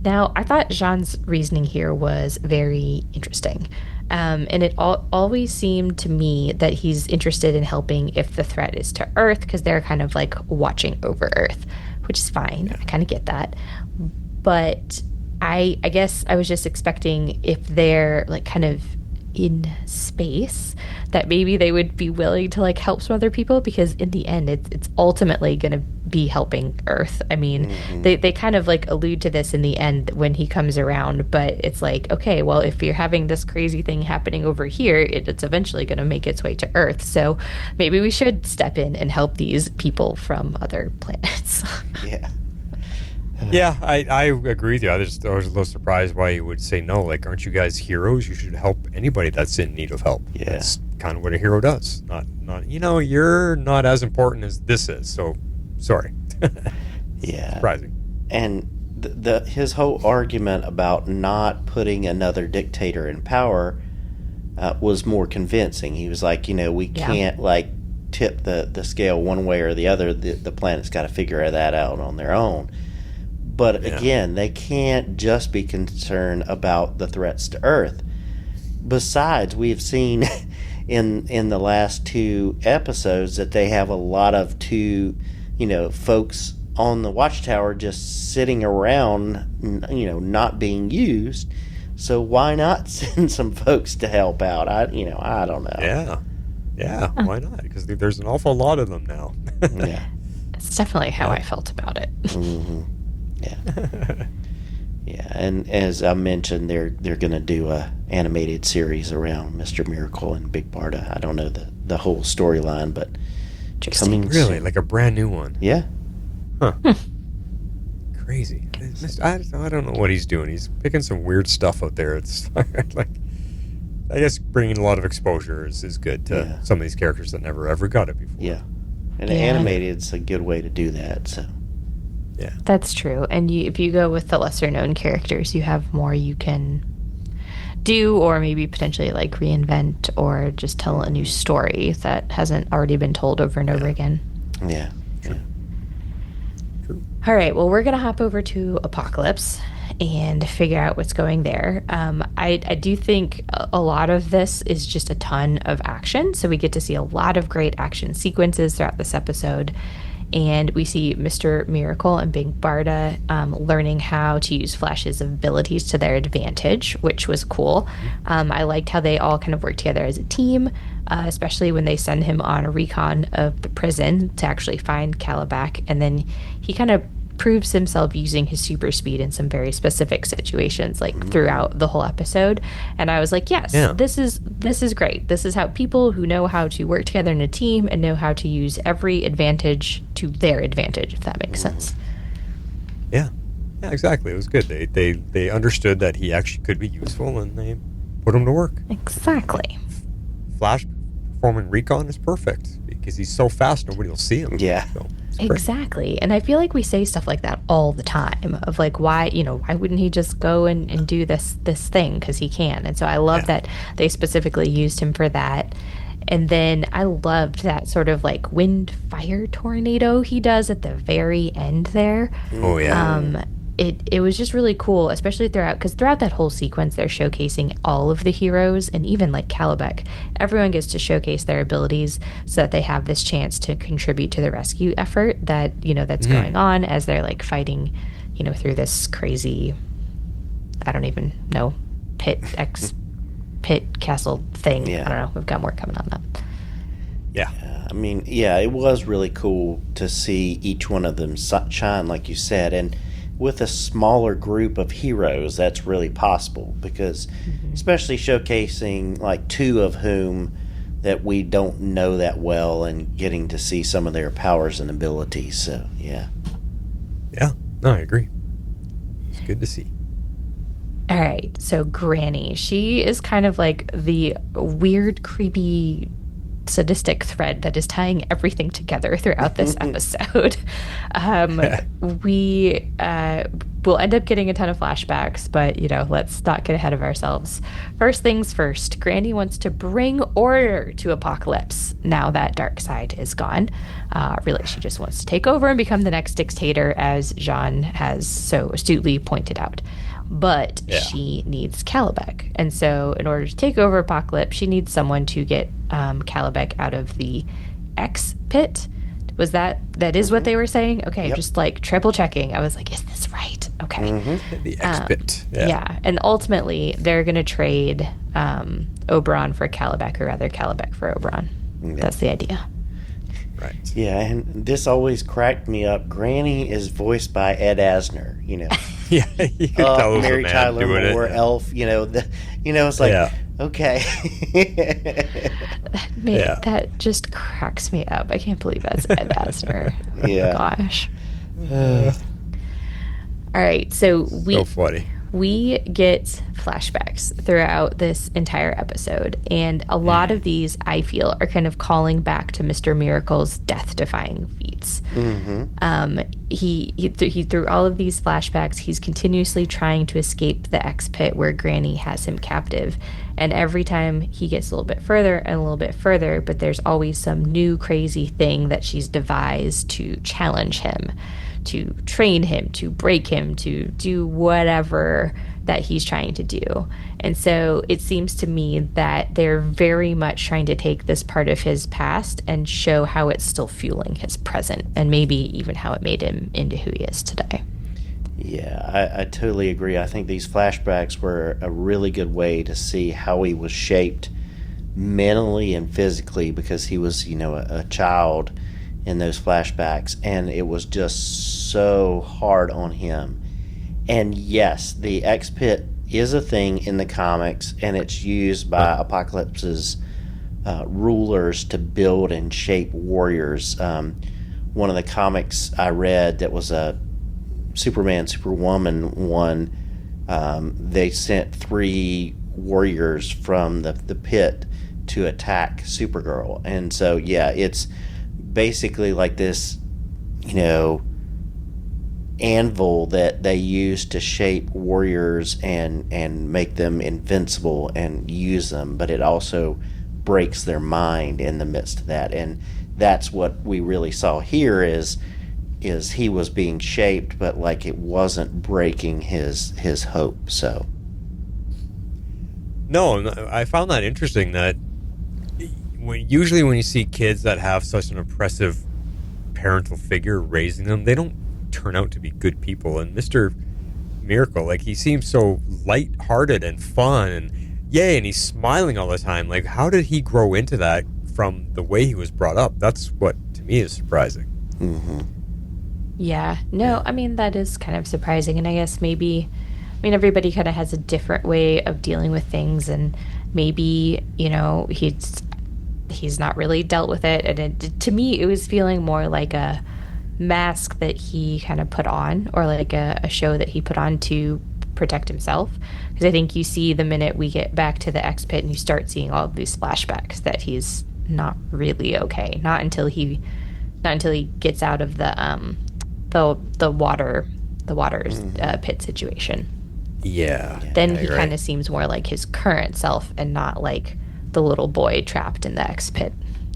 Now, I thought Jean's reasoning here was very interesting. And it always seemed to me that he's interested in helping if the threat is to Earth, because they're kind of like watching over Earth, which is fine. I kind of get that. But I guess I was just expecting if they're like kind of in space that maybe they would be willing to like help some other people, because in the end it's ultimately going to be helping Earth. I mean, they kind of like allude to this in the end when he comes around, but it's like, okay, well, if you're having this crazy thing happening over here, it's eventually going to make its way to Earth, so maybe we should step in and help these people from other planets. Yeah, I agree with you. I was a little surprised why you would say no. Like, aren't you guys heroes? You should help anybody that's in need of help. Yeah. That's kind of what a hero does. Not you're not as important as this is, so sorry. Yeah. Surprising. And his whole argument about not putting another dictator in power was more convincing. He was like, we can't like tip the scale one way or the other. The planet's got to figure that out on their own. But again, they can't just be concerned about the threats to Earth. Besides, we've seen in the last 2 episodes that they have a lot of folks on the Watchtower just sitting around, not being used. So why not send some folks to help out? I don't know. Yeah. Why not? Because there's an awful lot of them now. Yeah, it's definitely how I felt about it. Yeah. Yeah, and as I mentioned, they're going to do a animated series around Mr. Miracle and Big Barda. I don't know the whole storyline, but coming really soon. like a brand new one. Yeah. Huh. Crazy. I don't know what he's doing. He's picking some weird stuff out there. It's like, I guess bringing a lot of exposure is good to some of these characters that never ever got it before. Yeah, and animated's a good way to do that. So. Yeah. That's true. And if you go with the lesser known characters, you have more you can do, or maybe potentially like reinvent or just tell a new story that hasn't already been told over and over again. Yeah. True. All right. Well, we're going to hop over to Apocalypse and figure out what's going there. I do think a lot of this is just a ton of action. So we get to see a lot of great action sequences throughout this episode. And we see Mr. Miracle and Big Barda learning how to use Flash's abilities to their advantage, which was cool. I liked how they all kind of work together as a team, especially when they send him on a recon of the prison to actually find Calabac. And then he kind of proves himself using his super speed in some very specific situations, like throughout the whole episode. And I was like, yes, this is great. This is how people who know how to work together in a team and know how to use every advantage to their advantage, if that makes sense. Yeah, exactly. It was good. They understood that he actually could be useful, and they put him to work. Exactly. Flash performing recon is perfect because he's so fast nobody will see him. Yeah. So, exactly. And I feel like we say stuff like that all the time of like, why wouldn't he just go and do this thing, because he can. And so I love that they specifically used him for that. And then I loved that sort of like wind fire tornado he does at the very end there. Oh yeah. it was just really cool, especially throughout that whole sequence, they're showcasing all of the heroes, and even like Calabec. Everyone gets to showcase their abilities so that they have this chance to contribute to the rescue effort that, that's going on as they're like fighting, through this crazy, I don't even know, pit castle thing. Yeah. I don't know. We've got more coming on that. Yeah. It was really cool to see each one of them shine, like you said, and with a smaller group of heroes, that's really possible because, especially showcasing like two of whom that we don't know that well and getting to see some of their powers and abilities. So, yeah. Yeah. No, I agree. It's good to see. All right. So Granny, she is kind of like the weird, creepy, sadistic thread that is tying everything together throughout this episode. We will end up getting a ton of flashbacks, but let's not get ahead of ourselves. First things first, Granny wants to bring order to Apocalypse now that Darkseid is gone. Really, she just wants to take over and become the next dictator, as Jean has so astutely pointed out. But she needs Calabec. And so in order to take over Apocalypse, she needs someone to get Calabec out of the X pit. Was that is what they were saying? Okay, Yep. Just like triple checking. I was like, is this right? Okay. The X pit. Yeah. And ultimately, they're going to trade Oberon for Calabec, or rather Calabec for Oberon. Yeah. That's the idea. Right. Yeah, and this always cracked me up. Granny is voiced by Ed Asner, Yeah, you can tell it was a Mary man Tyler doing Moore, it. Elf, it's like, okay. That just cracks me up. I can't believe that's Ed Asner. Yeah. Gosh. All right, so So funny. we get flashbacks throughout this entire episode, and a lot of these, I feel, are kind of calling back to Mr. Miracle's death-defying feats. He through all of these flashbacks, he's continuously trying to escape the X pit where Granny has him captive, and every time he gets a little bit further and a little bit further, but there's always some new crazy thing that she's devised to challenge him, to train him, to break him, to do whatever that he's trying to do. And so it seems to me that they're very much trying to take this part of his past and show how it's still fueling his present, and maybe even how it made him into who he is today. Yeah, I totally agree. I think these flashbacks were a really good way to see how he was shaped mentally and physically, because he was, a child in those flashbacks, and it was just so hard on him. And yes, the X Pit is a thing in the comics, and it's used by Apocalypse's rulers to build and shape warriors. One of the comics I read that was a Superman, Superwoman one, they sent 3 warriors from the pit to attack Supergirl. And so, yeah, it's basically like this, anvil that they use to shape warriors and make them invincible and use them, but it also breaks their mind in the midst of that. And that's what we really saw here is he was being shaped, but like it wasn't breaking his hope. So No, I found that interesting that usually when you see kids that have such an oppressive parental figure raising them, they don't turn out to be good people. And Mr. Miracle, like, he seems so light-hearted and fun and yay, and he's smiling all the time. Like, how did he grow into that from the way he was brought up? That's what, to me, is surprising. Yeah. No, I mean, that is kind of surprising. And I guess everybody kind of has a different way of dealing with things. And maybe, he's not really dealt with it. And to me, it was feeling more like a mask that he kind of put on, or like a show that he put on to protect himself. Because I think you see the minute we get back to the X Pit and you start seeing all of these flashbacks that he's not really okay. Not until he gets out of the waters pit situation. Yeah. Then he kind of seems more like his current self and not like the little boy trapped in the X Pit.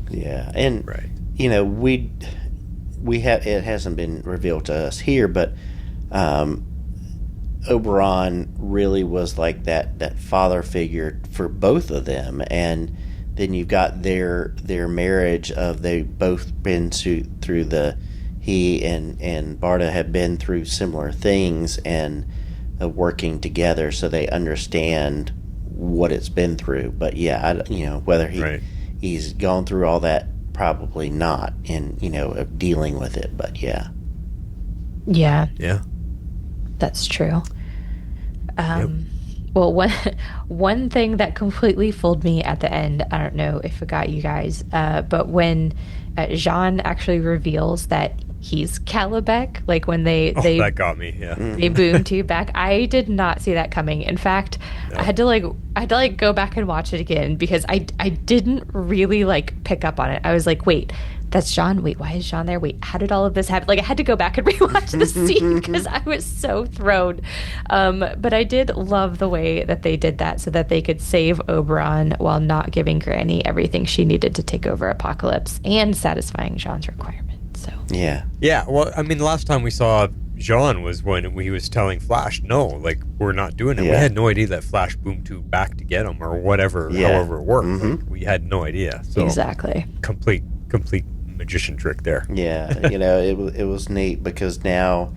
Yeah, and we have, it hasn't been revealed to us here, but Oberon really was like that father figure for both of them, and then you've got their marriage of they both been through he and Barda have been through similar things and working together, so they understand what it's been through. But yeah, whether he's gone through all that, probably not, in of dealing with it. But yeah, that's true. Well, one thing that completely fooled me at the end, I don't know if it got you guys, but when Jean actually reveals that he's Calabec, like when they that got me, they boom tube back. I did not see that coming. In fact, I had to go back and watch it again because I didn't really pick up on it. I was like, wait, that's Jean. Wait, why is Jean there? Wait, how did all of this happen? I had to go back and rewatch the scene because I was so thrown. But I did love the way that they did that so that they could save Oberon while not giving Granny everything she needed to take over Apocalypse and satisfying Jean's requirement. So yeah. Well, I mean, the last time we saw Jean was when he was telling Flash, "No, we're not doing it." Yeah. We had no idea that Flash boomed tube back to get him or whatever, however it worked. We had no idea. So exactly, complete magician trick there. Yeah, it was neat because now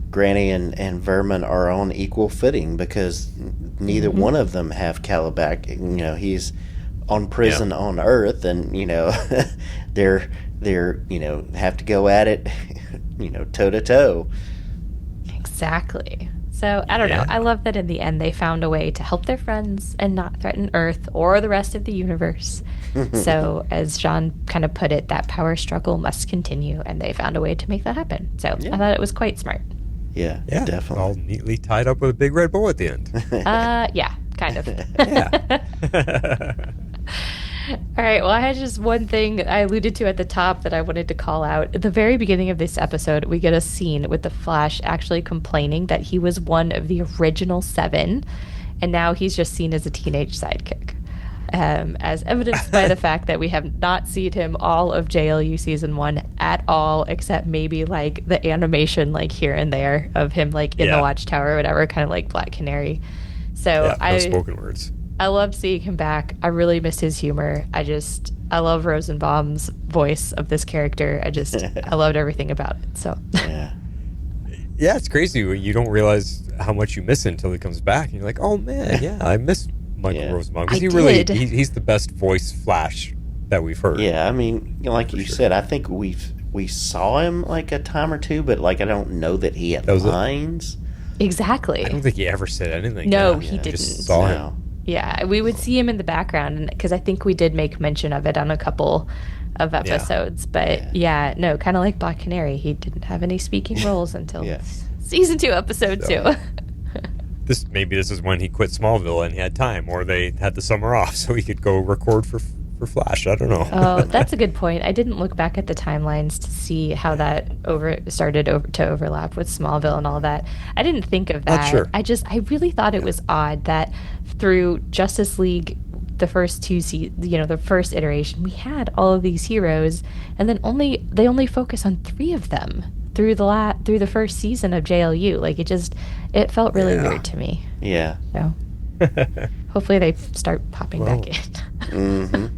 Granny and Vermin are on equal footing because neither one of them have Calabac. He's on prison on Earth, and they're have to go at it, toe to toe. Exactly. So I don't know. I love that in the end they found a way to help their friends and not threaten Earth or the rest of the universe. So as Jean kind of put it, that power struggle must continue, and they found a way to make that happen. So I thought it was quite smart. Yeah, definitely. All neatly tied up with a big red bow at the end. Yeah, kind of. All right, well, I had just one thing that I alluded to at the top that I wanted to call out. At the very beginning of this episode, we get a scene with the Flash actually complaining that he was one of the original 7, and now he's just seen as a teenage sidekick. As evidenced by the fact that we have not seen him all of JLU Season 1 at all, except maybe the animation here and there of him in the Watchtower or whatever, kind of like Black Canary. So no spoken words. I love seeing him back. I really miss his humor. I love Rosenbaum's voice of this character. I loved everything about it. So yeah, it's crazy. You don't realize how much you miss it until he comes back, and you're like, oh man, I miss Michael Rosenbaum because he's the best voice Flash that we've heard. Yeah, I mean, like you said, I think we saw him a time or two, but I don't know that he had lines. Exactly. I don't think he ever said anything. No, he didn't. Just saw him. Yeah, we would see him in the background because I think we did make mention of it on a couple of episodes. But kind of like Black Canary, he didn't have any speaking roles until Season 2, Episode 2. This is when he quit Smallville and he had time, or they had the summer off so he could go record for Flash. I don't know. Oh, that's a good point. I didn't look back at the timelines to see how that started to overlap with Smallville and all that. I didn't think of that. Not sure. I really thought it was odd that through Justice League, the first the first iteration, we had all of these heroes, and then they only focus on 3 of them through the first season of JLU. It felt really weird to me. Yeah. So hopefully they start popping back in.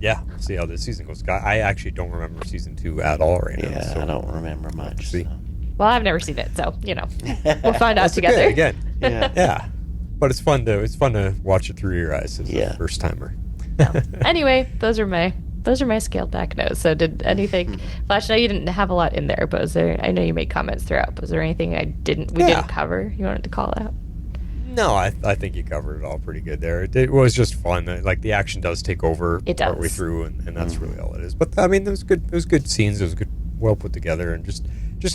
Yeah, we'll see how this season goes. I actually don't remember Season 2 at all right now. Yeah, I don't remember much. See. Well, I've never seen it, so we'll find out together. Okay, again. Yeah. But it's fun to watch it through your eyes as a first timer. Anyway, those are my scaled back notes. So did anything, Flash? I know you didn't have a lot in there, but I know you made comments throughout. But was there anything we didn't cover you wanted to call out? No, I think you covered it all pretty good there. It was just fun. The action does take over partway through, and that's really all it is. But I mean, it was good scenes. It was good, well put together, and just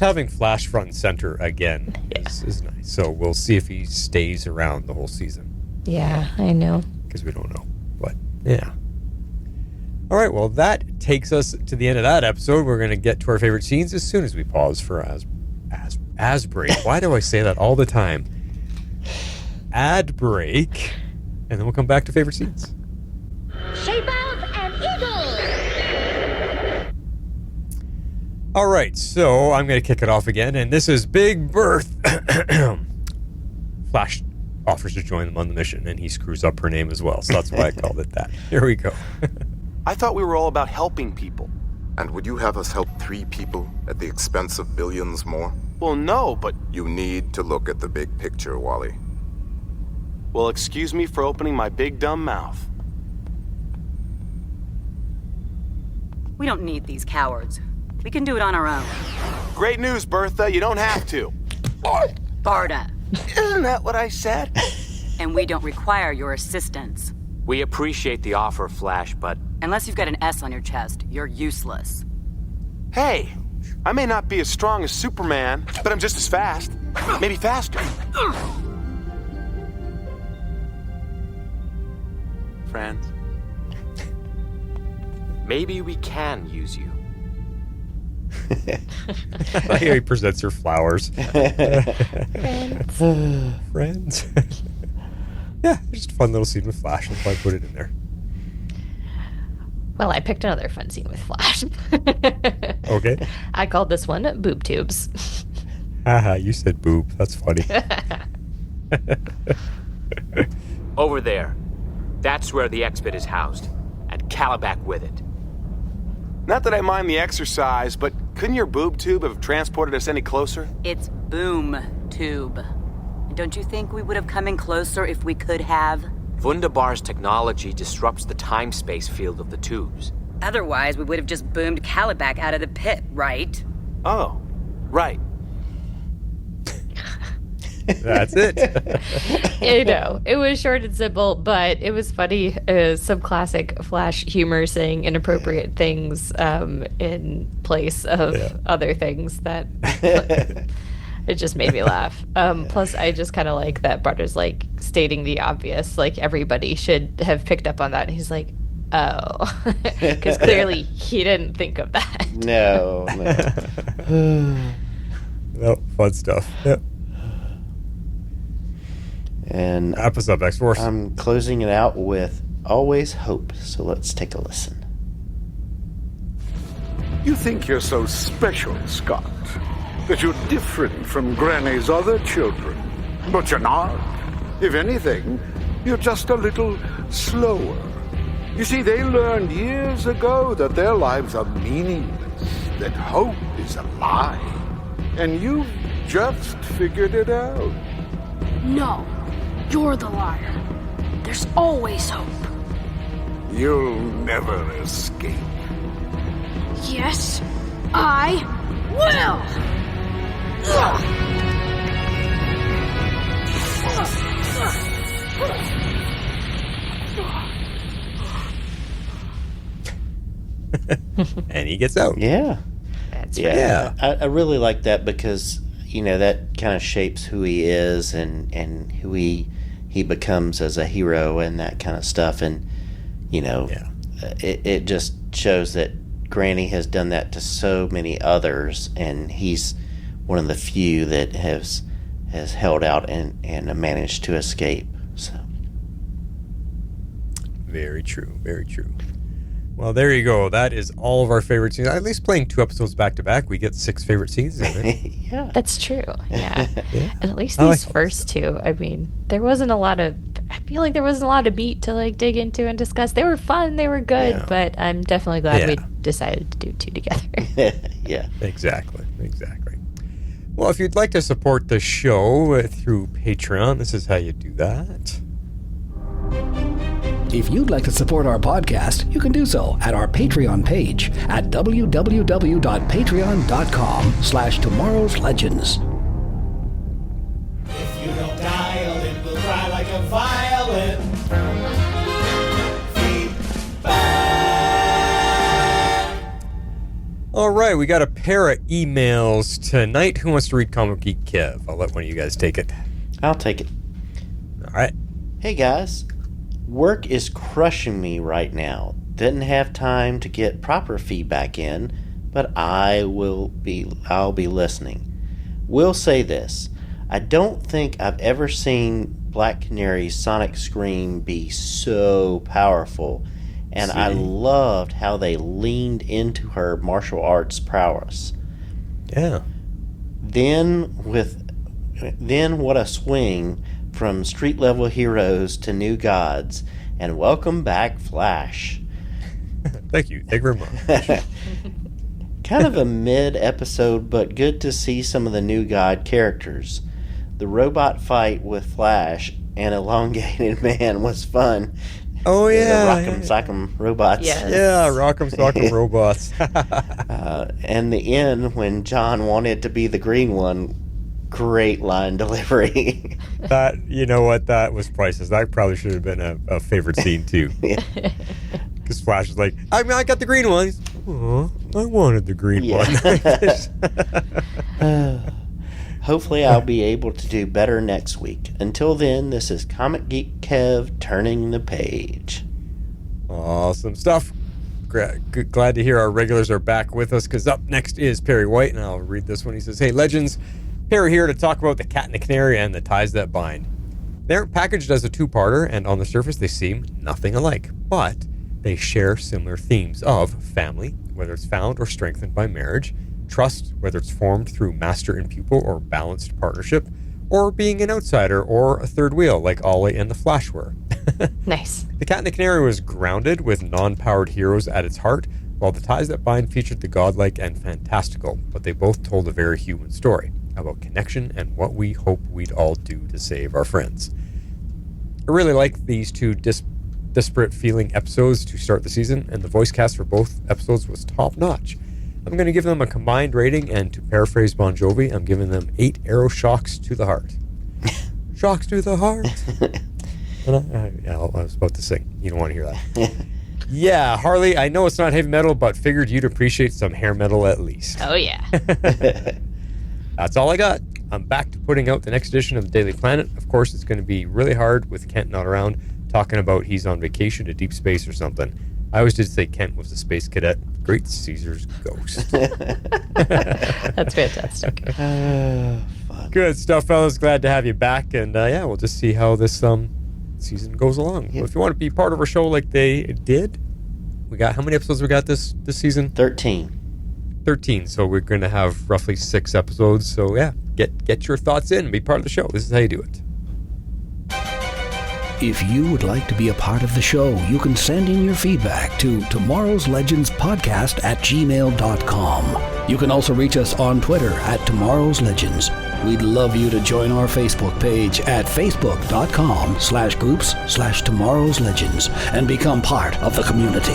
having Flash front and center again is nice. So we'll see if he stays around the whole season. Yeah, I know. Because we don't know, but yeah. All right, well, that takes us to the end of that episode. We're going to get to our favorite scenes as soon as we pause for as break. Why do I say that all the time? Ad break, and then we'll come back to favorite scenes. Shape out an eagle! All right, so I'm going to kick it off again, and this is Big Berth. Flash offers to join them on the mission, and he screws up her name as well. So that's why I called it that. Here we go. I thought we were all about helping people. And would you have us help 3 people at the expense of billions more? Well, no, but... You need to look at the big picture, Wally. Well, excuse me for opening my big dumb mouth. We don't need these cowards. We can do it on our own. Great news, Bertha. You don't have to. Barda. Isn't that what I said? And we don't require your assistance. We appreciate the offer, Flash, but... Unless you've got an S on your chest, you're useless. Hey, I may not be as strong as Superman, but I'm just as fast. Maybe faster. Friends? Maybe we can use you. I hear he presents her flowers. Friends. Friends. Yeah, just a fun little scene with Flash. That's why I put it in there. Well, I picked another fun scene with Flash. Okay. I called this one Boob Tubes. Haha, you said boob. That's funny. Over there. That's where the X-Bit is housed. And Calabac with it. Not that I mind the exercise, but couldn't your boob tube have transported us any closer? It's boom tube. Don't you think we would have come in closer if we could have? Wunderbar's technology disrupts the time-space field of the tubes. Otherwise, we would have just boomed Calabac out of the pit, right? Oh, right. That's it. You know, it was short and simple, but it was funny. Some classic Flash humor, saying inappropriate things in place of other things that it just made me laugh. Plus, I just kind of like that Butter's like stating the obvious, like everybody should have picked up on that. And he's like, oh, because clearly he didn't think of that. No. No, fun stuff. Yep. And wrap us up, X-Force. I'm closing it out with Always Hope, so let's take a listen. You think you're so special, Scott, that you're different from Granny's other children. But you're not. If anything, you're just a little slower. You see, they learned years ago that their lives are meaningless, that hope is a lie. And you've just figured it out. No, you're the liar. There's always hope. You'll never escape. Yes, I will! And he gets out. Yeah. That's right. right. Yeah. I really like that because, you know, that kind of shapes who he is and who he becomes as a hero and that kind of stuff. And, you know, it just shows that Granny has done that to so many others, and he's one of the few that has held out and managed to escape. So very true, very true. Well, there you go. That is all of our favorite scenes. At least playing 2 episodes back to back, we get 6 favorite scenes in it. Yeah, that's true. Yeah. And at least these first 2, I mean, there wasn't a lot of. I feel like there wasn't a lot of meat to like dig into and discuss. They were fun, they were good, but I'm definitely glad we decided to do 2 together. Yeah, exactly. Well, if you'd like to support the show through Patreon, this is how you do that. If you'd like to support our podcast, you can do so at our Patreon page at www.patreon.com/tomorrowslegends. If you don't dial, it will cry like a violin. All right, we got a pair of emails tonight. Who wants to read Comic Geek Kev? I'll let one of you guys take it. I'll take it. All right. Hey guys, work is crushing me right now. Didn't have time to get proper feedback in, but I'll be listening. Will say this. I don't think I've ever seen Black Canary's sonic scream be so powerful, and I loved how they leaned into her martial arts prowess. Yeah. Then what a swing from street-level heroes to new gods. And welcome back, Flash. Thank you. Thank you very much. Kind of a mid-episode, but good to see some of the new god characters. The robot fight with Flash and Elongated Man was fun. Oh, yeah. The Rock'em Sock'em robots. Yes. Yeah, Rock'em Sock'em robots. And the end, when John wanted to be the green one, great line delivery. That, you know what, that was priceless. That probably should have been a favorite scene, too. Because Flash is like, I got the green one. He's, oh, I wanted the green one. Hopefully I'll be able to do better next week. Until then, this is Comic Geek Kev turning the page. Awesome stuff. Glad to hear our regulars are back with us, because up next is Perry White, and I'll read this one. He says, hey, Legends, Perry here to talk about the Cat and the Canary and the ties that bind. They're packaged as a two-parter, and on the surface they seem nothing alike, but they share similar themes of family, whether it's found or strengthened by marriage, trust, whether it's formed through master and pupil or balanced partnership, or being an outsider or a third wheel like Ollie and the Flash were. Nice. The Cat and the Canary was grounded with non-powered heroes at its heart, while the ties that bind featured the godlike and fantastical, but they both told a very human story about connection and what we hope we'd all do to save our friends. I really like these two disparate feeling episodes to start the season, and the voice cast for both episodes was top-notch. I'm going to give them a combined rating, and to paraphrase Bon Jovi, I'm giving them 8 arrow shocks to the heart. Shocks to the heart. I was about to sing. You don't want to hear that. Yeah, Harley, I know it's not heavy metal, but figured you'd appreciate some hair metal at least. Oh, yeah. That's all I got. I'm back to putting out the next edition of the Daily Planet. Of course, it's going to be really hard with Kent not around, talking about he's on vacation to deep space or something. I always did say Kent was a space cadet. Great Caesar's ghost. That's fantastic. Good stuff, fellas. Glad to have you back. And yeah, we'll just see how this season goes along. Yep. Well, if you want to be part of our show like they did, we got, how many episodes we got this season? 13. So we're going to have roughly 6 episodes. So yeah, get your thoughts in and be part of the show. This is how you do it. If you would like to be a part of the show, you can send in your feedback to tomorrowslegendspodcast@gmail.com. You can also reach us on Twitter @tomorrowslegends. We'd love you to join our Facebook page at facebook.com/groups/tomorrowslegends and become part of the community.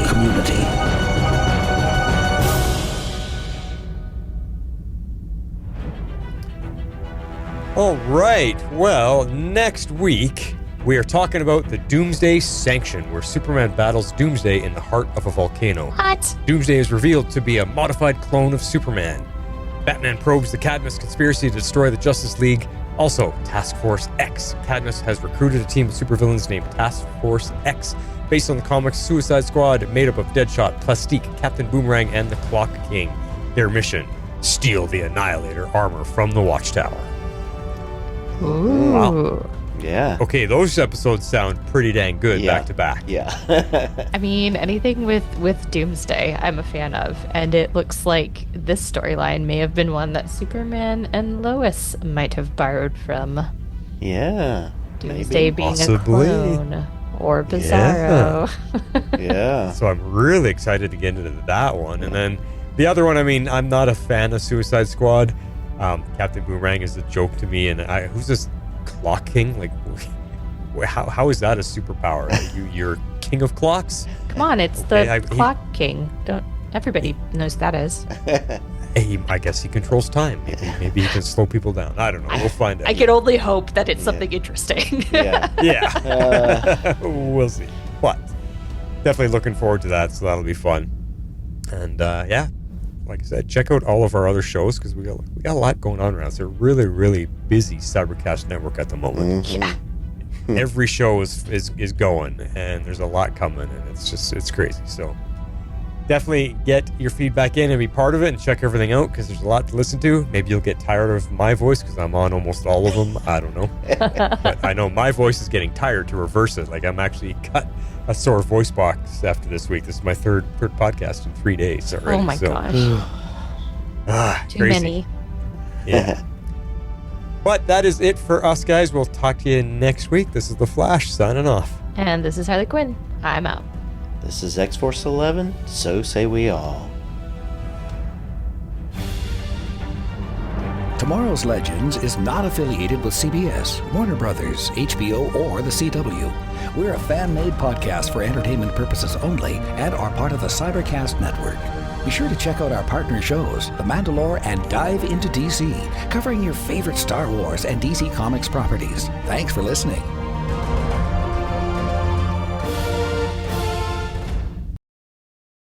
All right. Well, next week we are talking about the Doomsday Sanction, where Superman battles Doomsday in the heart of a volcano. What? Doomsday is revealed to be a modified clone of Superman. Batman probes the Cadmus conspiracy to destroy the Justice League. Also, Task Force X. Cadmus has recruited a team of supervillains named Task Force X, based on the comics Suicide Squad, made up of Deadshot, Plastique, Captain Boomerang, and the Clock King. Their mission: steal the Annihilator armor from the Watchtower. Ooh. Wow. Yeah. Okay, those episodes sound pretty dang good back to back. Yeah. I mean, anything with Doomsday, I'm a fan of. And it looks like this storyline may have been one that Superman and Lois might have borrowed from. Yeah. Doomsday being possibly a clone. Or Bizarro. Yeah. So I'm really excited to get into that one. And then the other one, I mean, I'm not a fan of Suicide Squad. Captain Boomerang is a joke to me. And who's this Clock King? Like, how is that a superpower? You're king of clocks? Come on, it's the Clock King. Everybody knows that is. I guess he controls time. Maybe he can slow people down. I don't know. We'll find out. I can only hope that it's something interesting. Yeah. We'll see. But definitely looking forward to that. So that'll be fun. And yeah, like I said, check out all of our other shows, because we got a lot going on around. It's a really, really busy Cybercast network at the moment. Mm-hmm. Yeah. Every show is going, and there's a lot coming, and it's crazy. So definitely get your feedback in and be part of it, and check everything out, because there's a lot to listen to. Maybe you'll get tired of my voice, because I'm on almost all of them. I don't know. But I know my voice is getting tired to reverse it. Like, I'm actually cut a sore voice box after this week. This is my third podcast in 3 days already. Oh my gosh. Too crazy. Many. Yeah. But that is it for us, guys. We'll talk to you next week. This is The Flash signing off. And this is Harley Quinn. I'm out. This is X-Force 11, so say we all. Tomorrow's Legends is not affiliated with CBS, Warner Brothers, HBO, or the CW. We're a fan-made podcast for entertainment purposes only and are part of the Cybercast Network. Be sure to check out our partner shows, The Mandalore and Dive into DC, covering your favorite Star Wars and DC Comics properties. Thanks for listening.